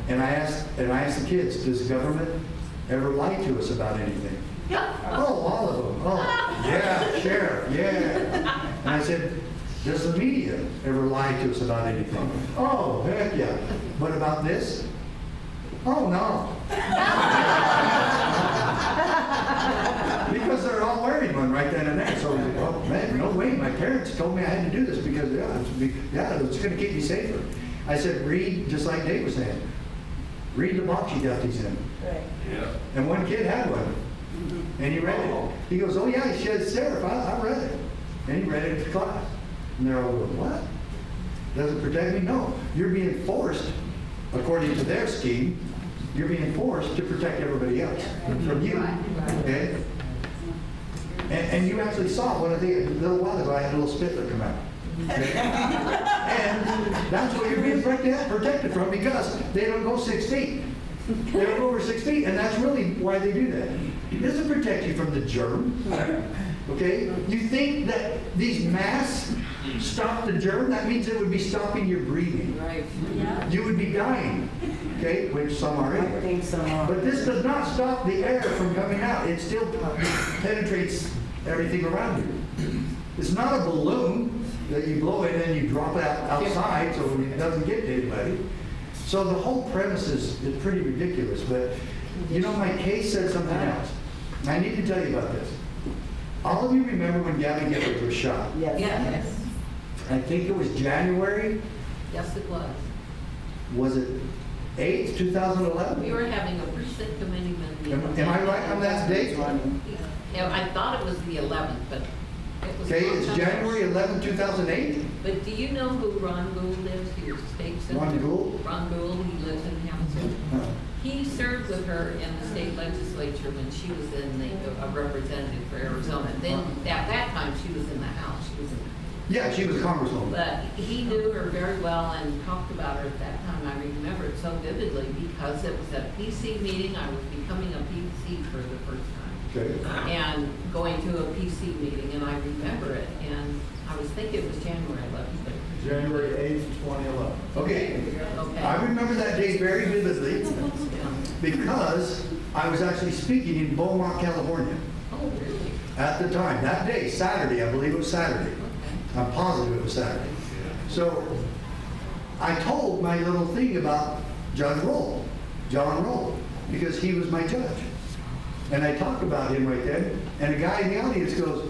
And I asked the kids, does government ever lie to us about anything? Oh, all of them. Oh, yeah, sheriff, yeah. And I said, does the media ever lie to us about anything? Oh, heck yeah. What about this? Oh, no. Because they're all wearing one right then and there. So, oh man, no way. My parents told me I had to do this because, it's going to keep me safer. I said, read, just like Dave was saying. Read the box you got these in. Right. Yeah. And one kid had one. And he read it. He goes, oh yeah, he said, Sheriff, I read it. And he read it to class. And they're all going, what? Does it protect me? No. You're being forced, according to their scheme, you're being forced to protect everybody else from you. Okay? And you actually saw one of the, a little while ago, I had a little spitler come out. Okay? And that's what you're being protected from because they don't go 6 feet. They don't go over 6 feet, and that's really why they do that. It doesn't protect you from the germ. Okay? You think that these masks stop the germ? That means it would be stopping your breathing. Right. You would be dying. Okay? Which some are I anyway. think so. But this does not stop the air from coming out. It still penetrates everything around you. It's not a balloon that you blow in and you drop it outside so it doesn't get to anybody. So the whole premise is pretty ridiculous. But, you know, my case said something else. I need to tell you about this. All of you remember when Gabby Gifford was shot? Yes. Yes. I think it was January, Yes, it was. was it 8th, 2011? We were having a precinct committee meeting. Am I right on that date? Yeah, I thought it was the 11th, but it was. Okay, a long it's time January ago. 11, 2008? But do you know who Ron Gould is? He was state senator. Ron Gould? Ron Gould, he lives in Hamilton. Huh. He served with her in the state legislature when she was in a representative for Arizona. Then, at that time, she was in the House. She was in Yeah, she was a congresswoman. But he knew her very well and talked about her at that time. I remember it so vividly because it was at a PC meeting. I was becoming a PC for the first time. Okay. And going to a PC meeting, and I remember it. And I was thinking it was January 11th. But January 8th, 2011. Okay. okay. I remember that day very vividly because I was actually speaking in Beaumont, California Oh, really? at the time. That day, Saturday, I believe it was Saturday. Okay. I'm positive it was Saturday. So I told my little thing about Judge Roll, John Roll, because he was my judge. And I talked about him right then, and a guy in the audience goes,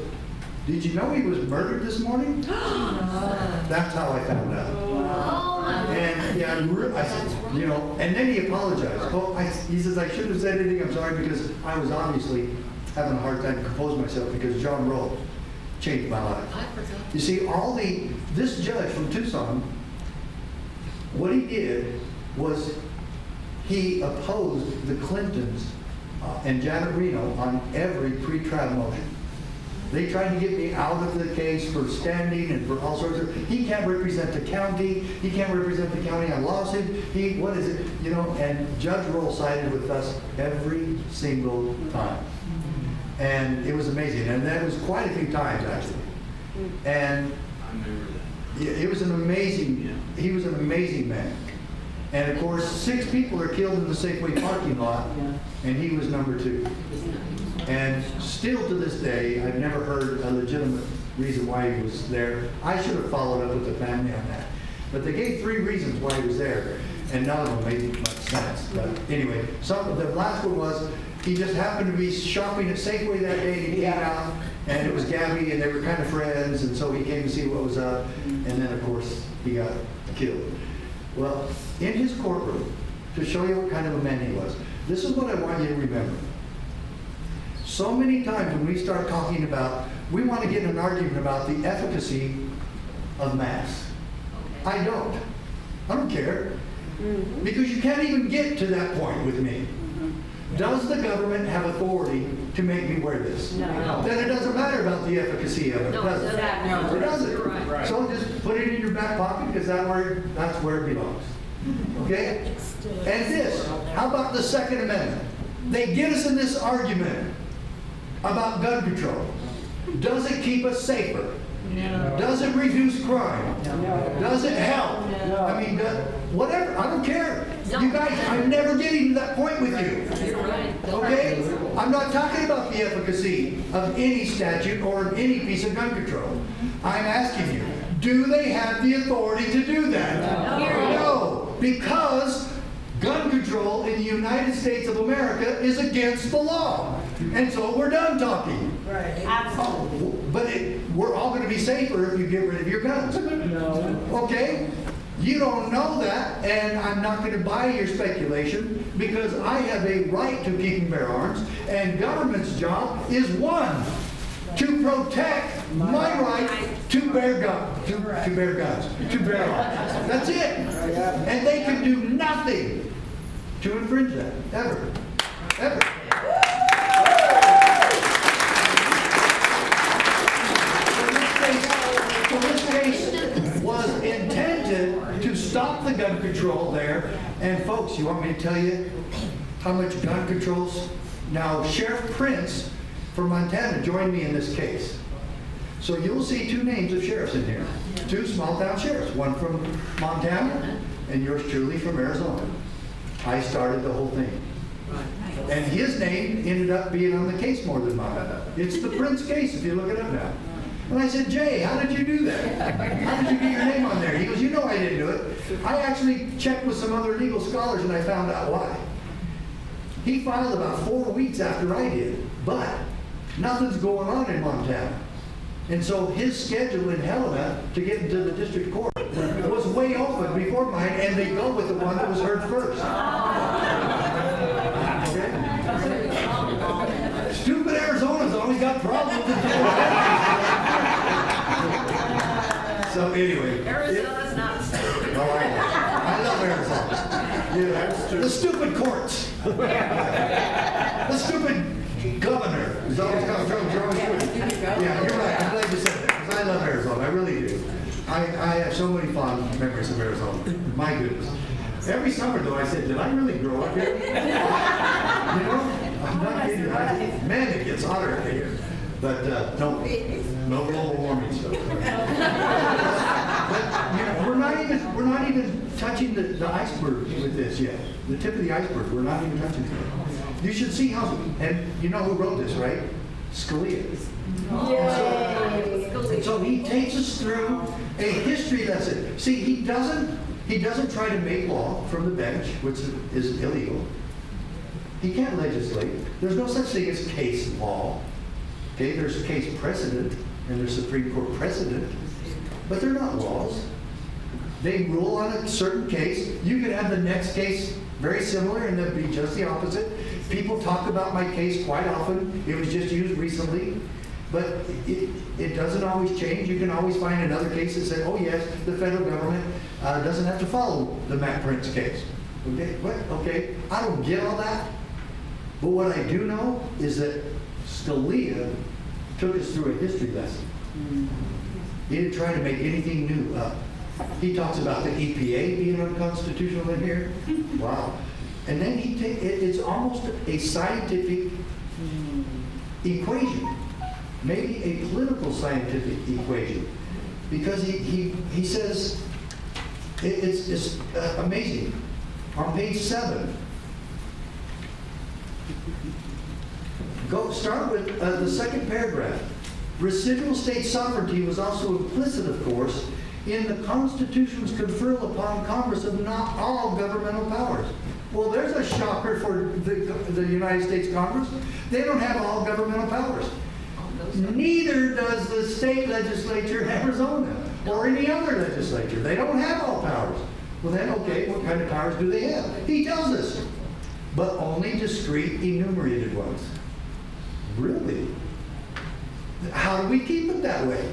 did you know he was murdered this morning? That's how I found out. And yeah, I said, you know, and then he apologized. Oh, he says, I shouldn't have said anything, I'm sorry, because I was obviously having a hard time composing myself because John Roll changed my life. I forgot. You see, this judge from Tucson, what he did was he opposed the Clintons and Janet Reno on every pre-trial motion. They tried to get me out of the case for standing and for all sorts of, he can't represent the county, he can't represent the county on lawsuit, what is it, you know, and Judge Roll sided with us every single time. And it was amazing, and that was quite a few times actually. And it was an amazing, he was an amazing man. And of course, 6 people are killed in the Safeway parking lot, and he was number 2. And still to this day, I've never heard a legitimate reason why he was there. I should have followed up with the family on that. But they gave 3 reasons why he was there, and none of them made much sense. But anyway, the last one was, he just happened to be shopping at Safeway that day, and he came out, and it was Gabby, and they were kind of friends, and so he came to see what was up, and then of course, he got killed. Well, in his courtroom, to show you what kind of a man he was, this is what I want you to remember. so many times when we start talking about, we want to get in an argument about the efficacy of masks. Okay. I don't care. Because you can't even get to that point with me. Does the government have authority to make me wear this? No. Then it doesn't matter about the efficacy of it, No, does it? no, It doesn't. you're right. So just put it in your back pocket because that's where it belongs. Okay? And this, how about the Second Amendment? They get us in this argument about gun control. Does it keep us safer? No. Does it reduce crime? No. Does it help? No. I mean, whatever, I don't care. You guys, I'm never getting to that point with you. You're right. Okay? I'm not talking about the efficacy of any statute or any piece of gun control. I'm asking you, do they have the authority to do that? No, because gun control in the United States of America is against the law. And so we're done talking. Right. Absolutely. But we're all going to be safer if you get rid of your guns. No. Okay? You don't know that, and I'm not going to buy your speculation because I have a right to keep and bear arms, and government's job is one, to protect my right to bear guns, to bear arms. That's it. And they can do nothing to infringe that, ever. Ever. So this case was intended to stop the gun control there. And folks, you want me to tell you how much gun controls? Now, Sheriff Prince from Montana joined me in this case. So you'll see two names of sheriffs in here. Two small town sheriffs, one from Montana and yours truly from Arizona. I started the whole thing. And his name ended up being on the case more than mine. It's the Prince case if you look it up now. And I said, Jay, how did you do that? How did you get your name on there? He goes, you know I didn't do it. I actually checked with some other legal scholars and I found out why. He filed about 4 weeks after I did, but nothing's going on in Montana. And so his schedule in Helena to get into the district court was way open before mine, and they go with the one that was heard first. Okay? Stupid Arizona's always got problems. So anyway. Arizona's not stupid. Oh, I love Arizona. Yeah, the stupid courts. The stupid governor who's always got trouble. Yeah, you're right. I'm glad you said that because I love Arizona. I really do. I have so many fond memories of Arizona. My goodness. Every summer, though, I said, did I really grow up here? You know? I'm not kidding. Man, it gets hotter out here. But no global warming stuff. But you know, we're not even touching the iceberg with this yet. The tip of the iceberg. We're not even touching it. You should see how. And you know who wrote this, right? Scalia. So he takes us through a history lesson. See, he doesn't try to make law from the bench, which is illegal. He can't legislate. There's no such thing as case law. Okay, there's case precedent and there's Supreme Court precedent, but they're not laws. They rule on a certain case. You could have the next case very similar and then be just the opposite. People talk about my case quite often. It was just used recently. But it doesn't always change. You can always find another case that says, oh yes, the federal government doesn't have to follow the Mack Prince case. Okay, what? Okay, I don't get all that. But what I do know is that Scalia took us through a history lesson. He didn't try to make anything new up. He talks about the EPA being unconstitutional in here. Wow. And then it's almost a scientific equation. Maybe a political scientific equation, because he says it's amazing. On page 7, start with the second paragraph. Residual state sovereignty was also implicit, of course, in the Constitution's conferral upon Congress of not all governmental powers. Well, there's a shocker for the United States Congress. They don't have all governmental powers. Neither does the state legislature in Arizona or any other legislature. They don't have all powers. Well then, okay, what kind of powers do they have? He tells us, but only discrete enumerated ones. really? How do we keep it that way?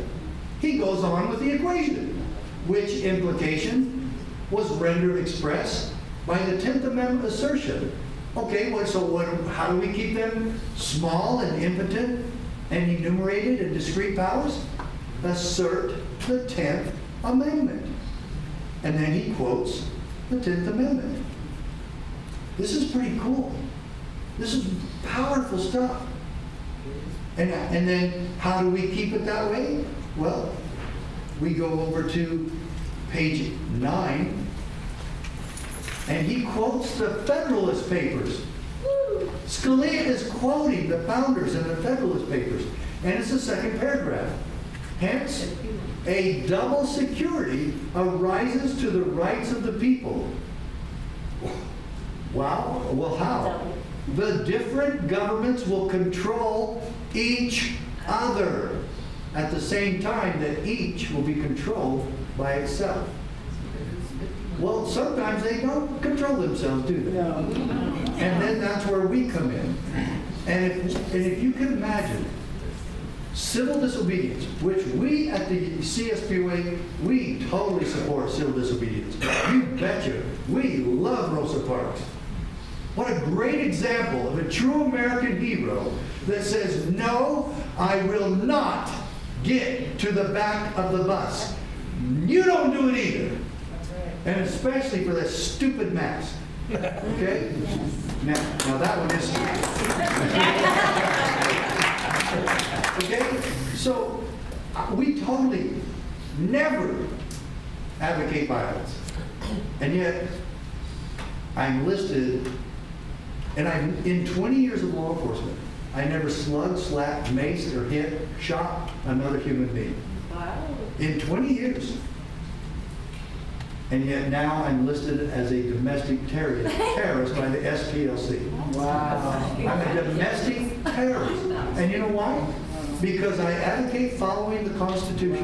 He goes on with the equation, which implication was rendered express by the 10th Amendment assertion. Okay, well, so how do we keep them small and impotent and enumerated and discrete powers? Assert the 10th Amendment. And then he quotes the 10th Amendment. This is pretty cool. This is powerful stuff. And then how do we keep it that way? Well, we go over to page 9, and he quotes the Federalist Papers. Scalia is quoting the founders in the Federalist Papers, and it's the second paragraph. Hence, a double security arises to the rights of the people. Wow. Well, how? The different governments will control each other at the same time that each will be controlled by itself. Well, sometimes they don't control themselves, do they? No. And then that's where we come in. And if you can imagine civil disobedience, which we at the CSPOA, we totally support civil disobedience. You betcha. We love Rosa Parks. What a great example of a true American hero that says, no, I will not get to the back of the bus. You don't do it either. And especially for that stupid mask. Okay? Now that one is okay? So we totally never advocate violence. And yet, I'm listed, and in 20 years of law enforcement, I never slugged, slapped, maced, or hit, shot another human being. Wow. In 20 years. And yet now I'm listed as a domestic terrorist by the SPLC. Wow. I'm a domestic terrorist. And you know why? Because I advocate following the Constitution.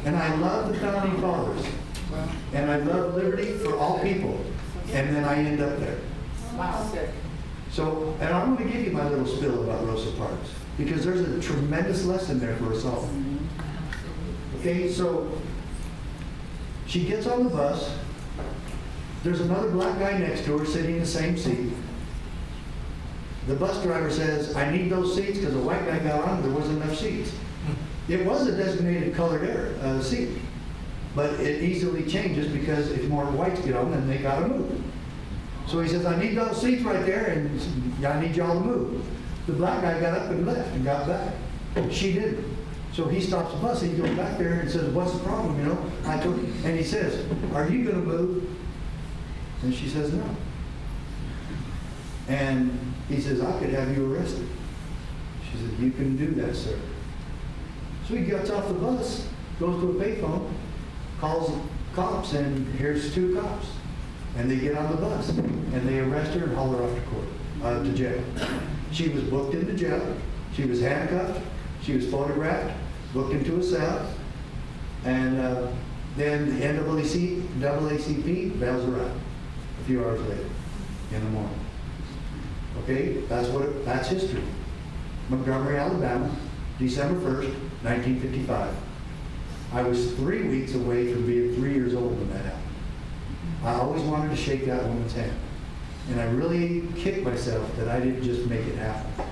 And I love the Founding Fathers. And I love liberty for all people. And then I end up there. Wow. So, and I'm going to give you my little spill about Rosa Parks, because there's a tremendous lesson there for us all. Okay, so she gets on the bus. There's another black guy next to her sitting in the same seat. The bus driver says, I need those seats because a white guy got on and there wasn't enough seats. It was a designated colored seat, but it easily changes because if more whites get on, then they got to move. So he says, I need those seats right there, and I need y'all to move. The black guy got up and left and got back. She didn't. So he stops the bus and he goes back there and says, what's the problem, you know? I told him, and he says, are you going to move? And she says, no. And he says, I could have you arrested. She said, you can do that, sir. So he gets off the bus, goes to a payphone, calls the cops, and here's 2 cops. And they get on the bus, and they arrest her and haul her off to court, to jail. She was booked into jail. She was handcuffed. She was photographed, booked into a cell, and then the NAACP bails her out a few hours later in the morning. Okay, that's history. Montgomery, Alabama, December 1st, 1955. I was 3 weeks away from being 3 years old when that happened. I always wanted to shake that woman's hand. And I really kicked myself that I didn't just make it happen.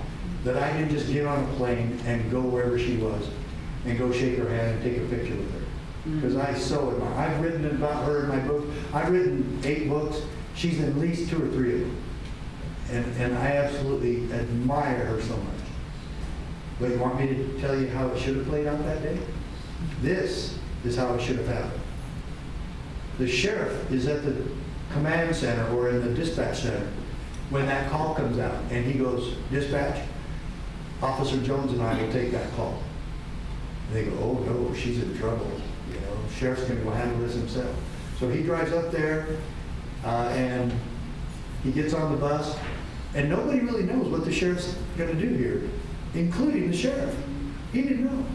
That I didn't just get on a plane and go wherever she was and go shake her hand and take a picture with her. Because I so admire. I've written about her in my book. I've written 8 books. She's in at least 2 or 3 of them. And I absolutely admire her so much. But you want me to tell you how it should have played out that day? This is how it should have happened. The sheriff is at the command center or in the dispatch center when that call comes out, and he goes, dispatch, Officer Jones and I will take that call. And they go, oh no, she's in trouble. You know, sheriff's going to go handle this himself. So he drives up there, and he gets on the bus, and nobody really knows what the sheriff's going to do here, including the sheriff. He didn't know.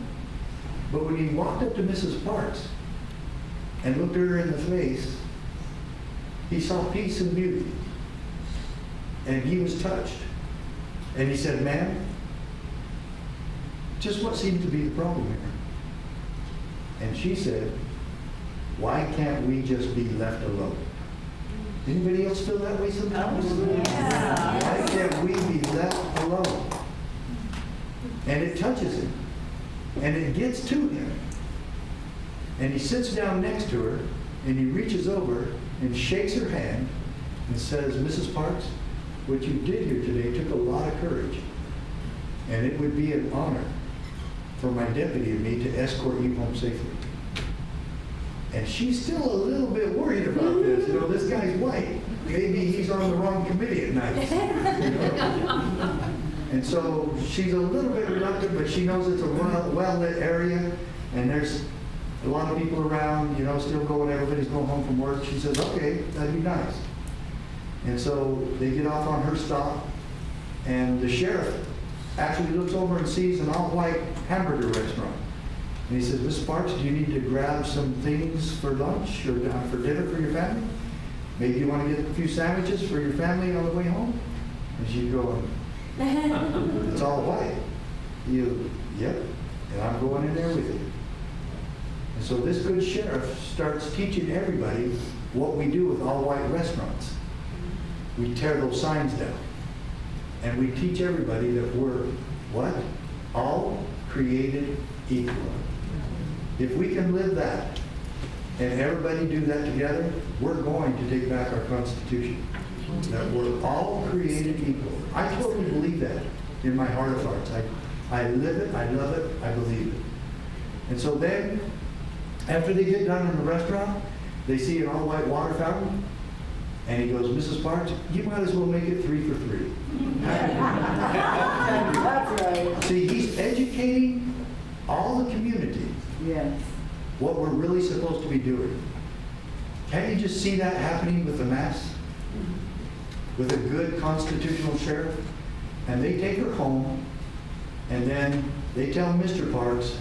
But when he walked up to Mrs. Parks and looked her in the face, he saw peace and beauty. And he was touched. And he said, ma'am, just what seems to be the problem here? And she said, why can't we just be left alone? Anybody else feel that way sometimes? Yeah. Why can't we be left alone? And it touches him. And it gets to him. And he sits down next to her, and he reaches over and shakes her hand and says, Mrs. Parks, what you did here today took a lot of courage. And it would be an honor for my deputy and me to escort you home safely. And she's still a little bit worried about this. You know, this guy's white. Maybe he's on the wrong committee at night. You know? And so she's a little bit reluctant, but she knows it's a well-lit area, and there's a lot of people around, you know, still going, everybody's going home from work. She says, okay, that'd be nice. And so they get off on her stop, and the sheriff actually looks over and sees an all-white hamburger restaurant. And he says, Miss Sparks, do you need to grab some things for lunch or for dinner for your family? Maybe you want to get a few sandwiches for your family on the way home? And she's going, it's all white. Yep, and I'm going in there with you. And so this good sheriff starts teaching everybody what we do with all-white restaurants. We tear those signs down. And we teach everybody that we're, what? All created equal. If we can live that, and everybody do that together, we're going to take back our Constitution. That we're all created equal. I totally believe that in my heart of hearts. I live it, I love it, I believe it. And so then, after they get done in the restaurant, they see an all-white water fountain, and he goes, Mrs. Parks, you might as well make it 3 for 3. That's right. See, he's educating all the community Yes. what we're really supposed to be doing. Can't you just see that happening with the mass? With a good constitutional sheriff? And they take her home, and then they tell Mr. Parks,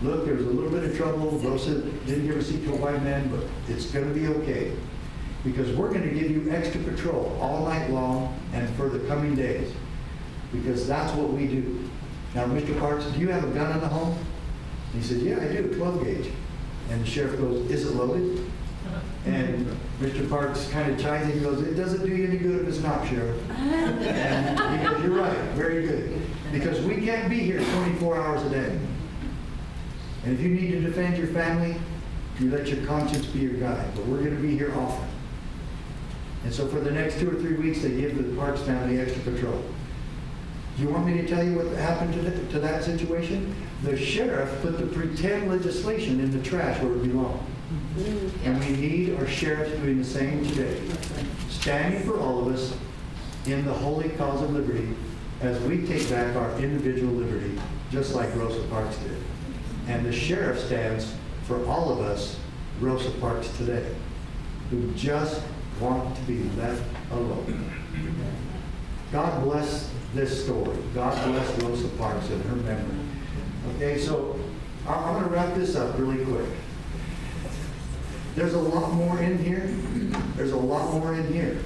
look, there was a little bit of trouble. Rosa didn't give a seat to a white man, but it's going to be okay. Because we're going to give you extra patrol all night long and for the coming days. Because that's what we do. Now, Mr. Parks, do you have a gun in the home? He said, yeah, I do, 12 gauge. And the sheriff goes, is it loaded? And Mr. Parks kind of chimes in and goes, it doesn't do you any good if it's not, Sheriff. And he goes, you're right, very good. Because we can't be here 24 hours a day. And if you need to defend your family, you let your conscience be your guide. But we're going to be here often. And so for the next 2 or 3 weeks, they give the Parks family extra patrol. Do you want me to tell you what happened to that situation? The sheriff put the pretend legislation in the trash where it belonged. And we need our sheriffs doing the same today. Standing for all of us in the holy cause of liberty as we take back our individual liberty, just like Rosa Parks did. And the sheriff stands for all of us, Rosa Parks today, who just want to be left alone. God bless this story. God bless Rosa Parks and her memory. Okay, so I'm going to wrap this up really quick. There's a lot more in here. There's a lot more in here.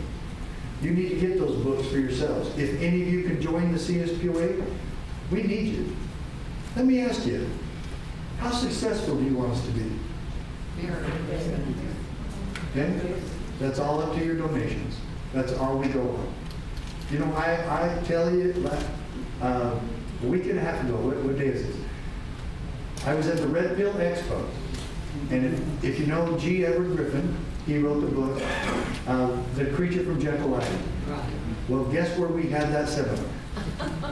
You need to get those books for yourselves. If any of you can join the CSPOA, we need you. Let me ask you, how successful do you want us to be? Okay? That's all up to your donations. That's all we go on. You know, I tell you, a week and a half ago, what day is this? I was at the Red Pill Expo. And if you know G. Edward Griffin, he wrote the book, The Creature from Jekyll Island. Well, guess where we had that seminar?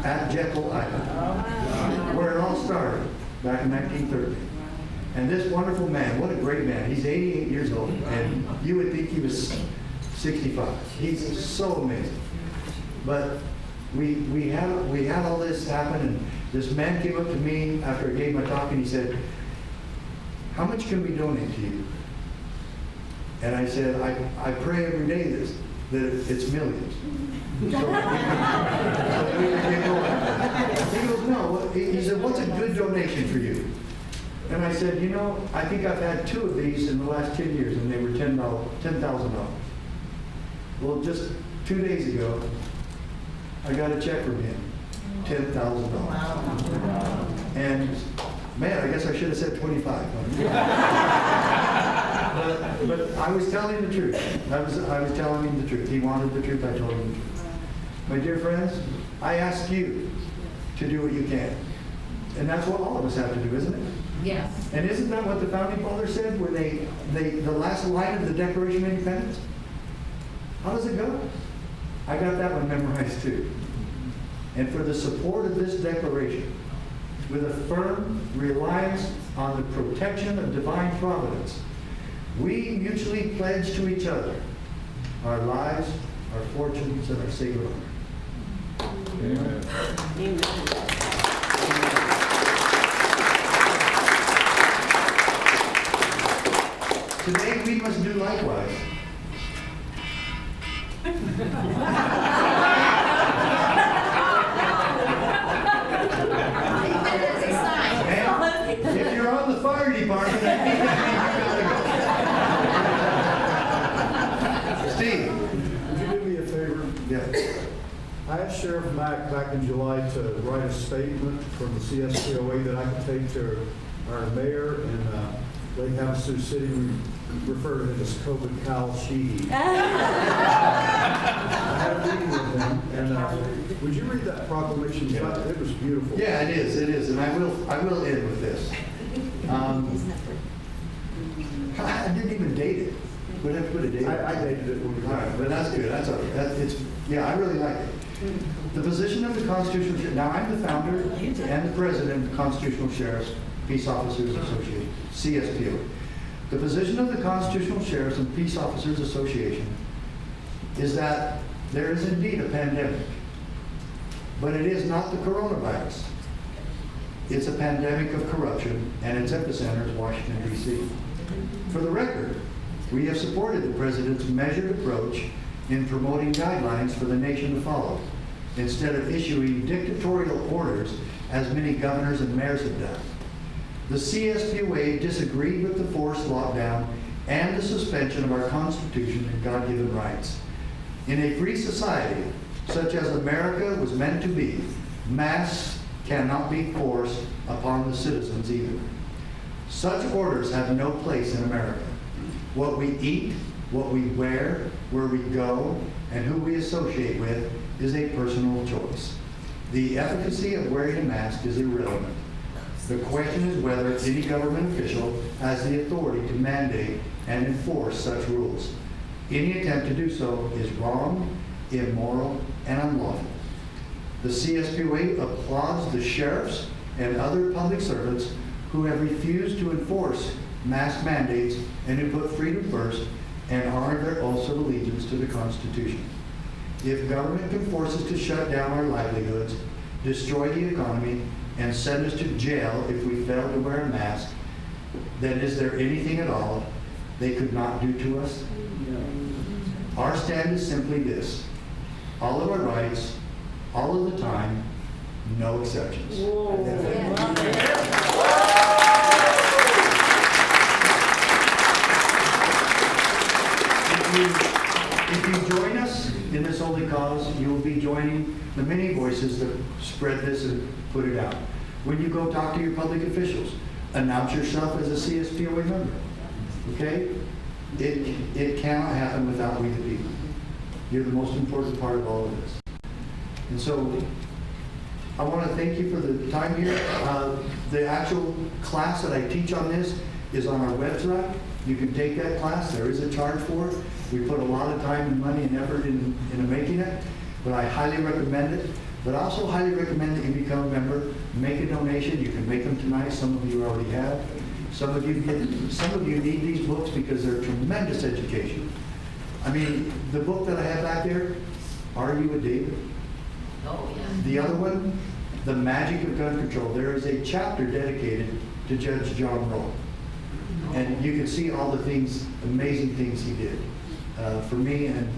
At Jekyll Island, where it all started, back in 1930. And this wonderful man, what a great man. He's 88 years old, and you would think he was 65. He's so amazing. But we had all this happen, and this man came up to me after I gave my talk, and he said, how much can we donate to you? And I said, I pray every day that it's millions. So we can go on. He goes, no. He said, what's a good donation for you? And I said, you know, I think I've had 2 of these in the last 10 years, and they were $10,000. Well, just 2 days ago, I got a check from him, $10,000. And man, I guess I should have said 25. But I was telling him the truth. I was telling him the truth. He wanted the truth. I told him the truth. My dear friends, I ask you to do what you can. And that's what all of us have to do, isn't it? Yes. And isn't that what the founding fathers said when the last line of the Declaration of Independence? How does it go? I got that one memorized too. And for the support of this declaration, with a firm reliance on the protection of divine providence, we mutually pledge to each other our lives, our fortunes, and our sacred honor. Amen. Today we must do likewise. And if you're on the fire department, I think that means you gotta go. Steve. Would you do me a favor? Yeah. I asked Sheriff Mack back in July to write a statement from the CSPOA that I could take to our mayor and Lake Havasu City. We refer to it as COVID Cal Sheedy. I had a meeting with them, and would you read that proclamation? Yeah. It was beautiful. Yeah, it is, and I will end with this. I didn't even date it. Would I put a date? I dated it when we All right, but that's good. That's all right. Yeah, I really like it. The position of the Constitutional. Now, I'm the founder and the president of the Constitutional Sheriffs Peace Officers Association, CSPO. The position of the Constitutional Sheriffs and Peace Officers Association is that there is indeed a pandemic, but it is not the coronavirus. It's a pandemic of corruption, and its epicenter is Washington, D.C. For the record, we have supported the President's measured approach in promoting guidelines for the nation to follow, instead of issuing dictatorial orders as many governors and mayors have done. The CSPOA disagreed with the forced lockdown and the suspension of our Constitution and God-given rights. In a free society, such as America was meant to be, masks cannot be forced upon the citizens either. Such orders have no place in America. What we eat, what we wear, where we go, and who we associate with is a personal choice. The efficacy of wearing a mask is irrelevant. The question is whether any government official has the authority to mandate and enforce such rules. Any attempt to do so is wrong, immoral, and unlawful. The CSPOA applauds the sheriffs and other public servants who have refused to enforce mask mandates and who put freedom first and honor their oaths of allegiance to the Constitution. If government can force us to shut down our livelihoods, destroy the economy, and send us to jail if we fail to wear a mask, then is there anything at all they could not do to us? Our stand is simply this: all of our rights, all of the time, no exceptions. If you join us in this holy cause, you will be joining the many voices that spread this and put it out. When you go talk to your public officials, announce yourself as a CSPOA member. Okay? It cannot happen without we the people. You're the most important part of all of this. And so I want to thank you for the time here. The actual class that I teach on this is on our website. You can take that class. There is a charge for it. We put a lot of time and money and effort into making it, but I highly recommend it. But I also highly recommend that you become a member, make a donation. You can make them tonight. Some of you already have. Some of you need these books because they're tremendous education. I mean, the book that I have back there, Are You a David? Oh, yeah. The other one, The Magic of Gun Control. There is a chapter dedicated to Judge John Roll. And you can see all the things, amazing things he did for me and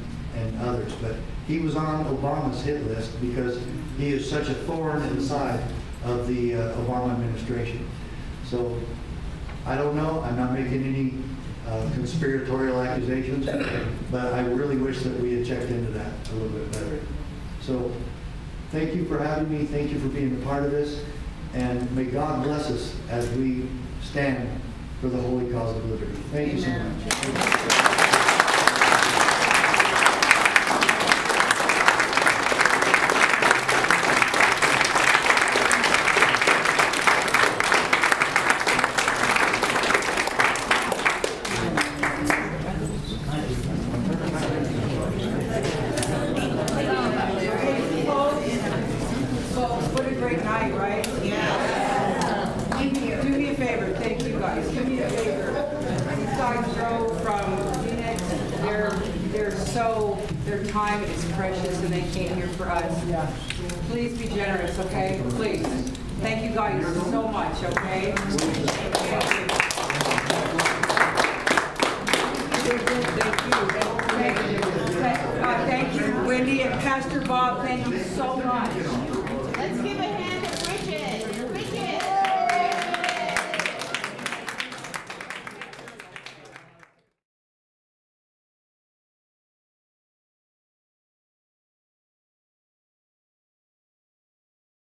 others. But he was on Obama's hit list because he is such a thorn in the side of the Obama administration. So I don't know. I'm not making any conspiratorial accusations, but I really wish that we had checked into that a little bit better. So Thank you for having me. Thank you for being a part of this. And may God bless us as we stand for the holy cause of liberty. Thank you so much. What a great night, right? Yeah. Do me a favor, thank you guys. Do me a favor. These guys drove from Phoenix. Their time is precious and they came here for us. Please be generous, okay? Please. Thank you guys so much, okay? Thank you, Wendy and Pastor Bob, thank you so much.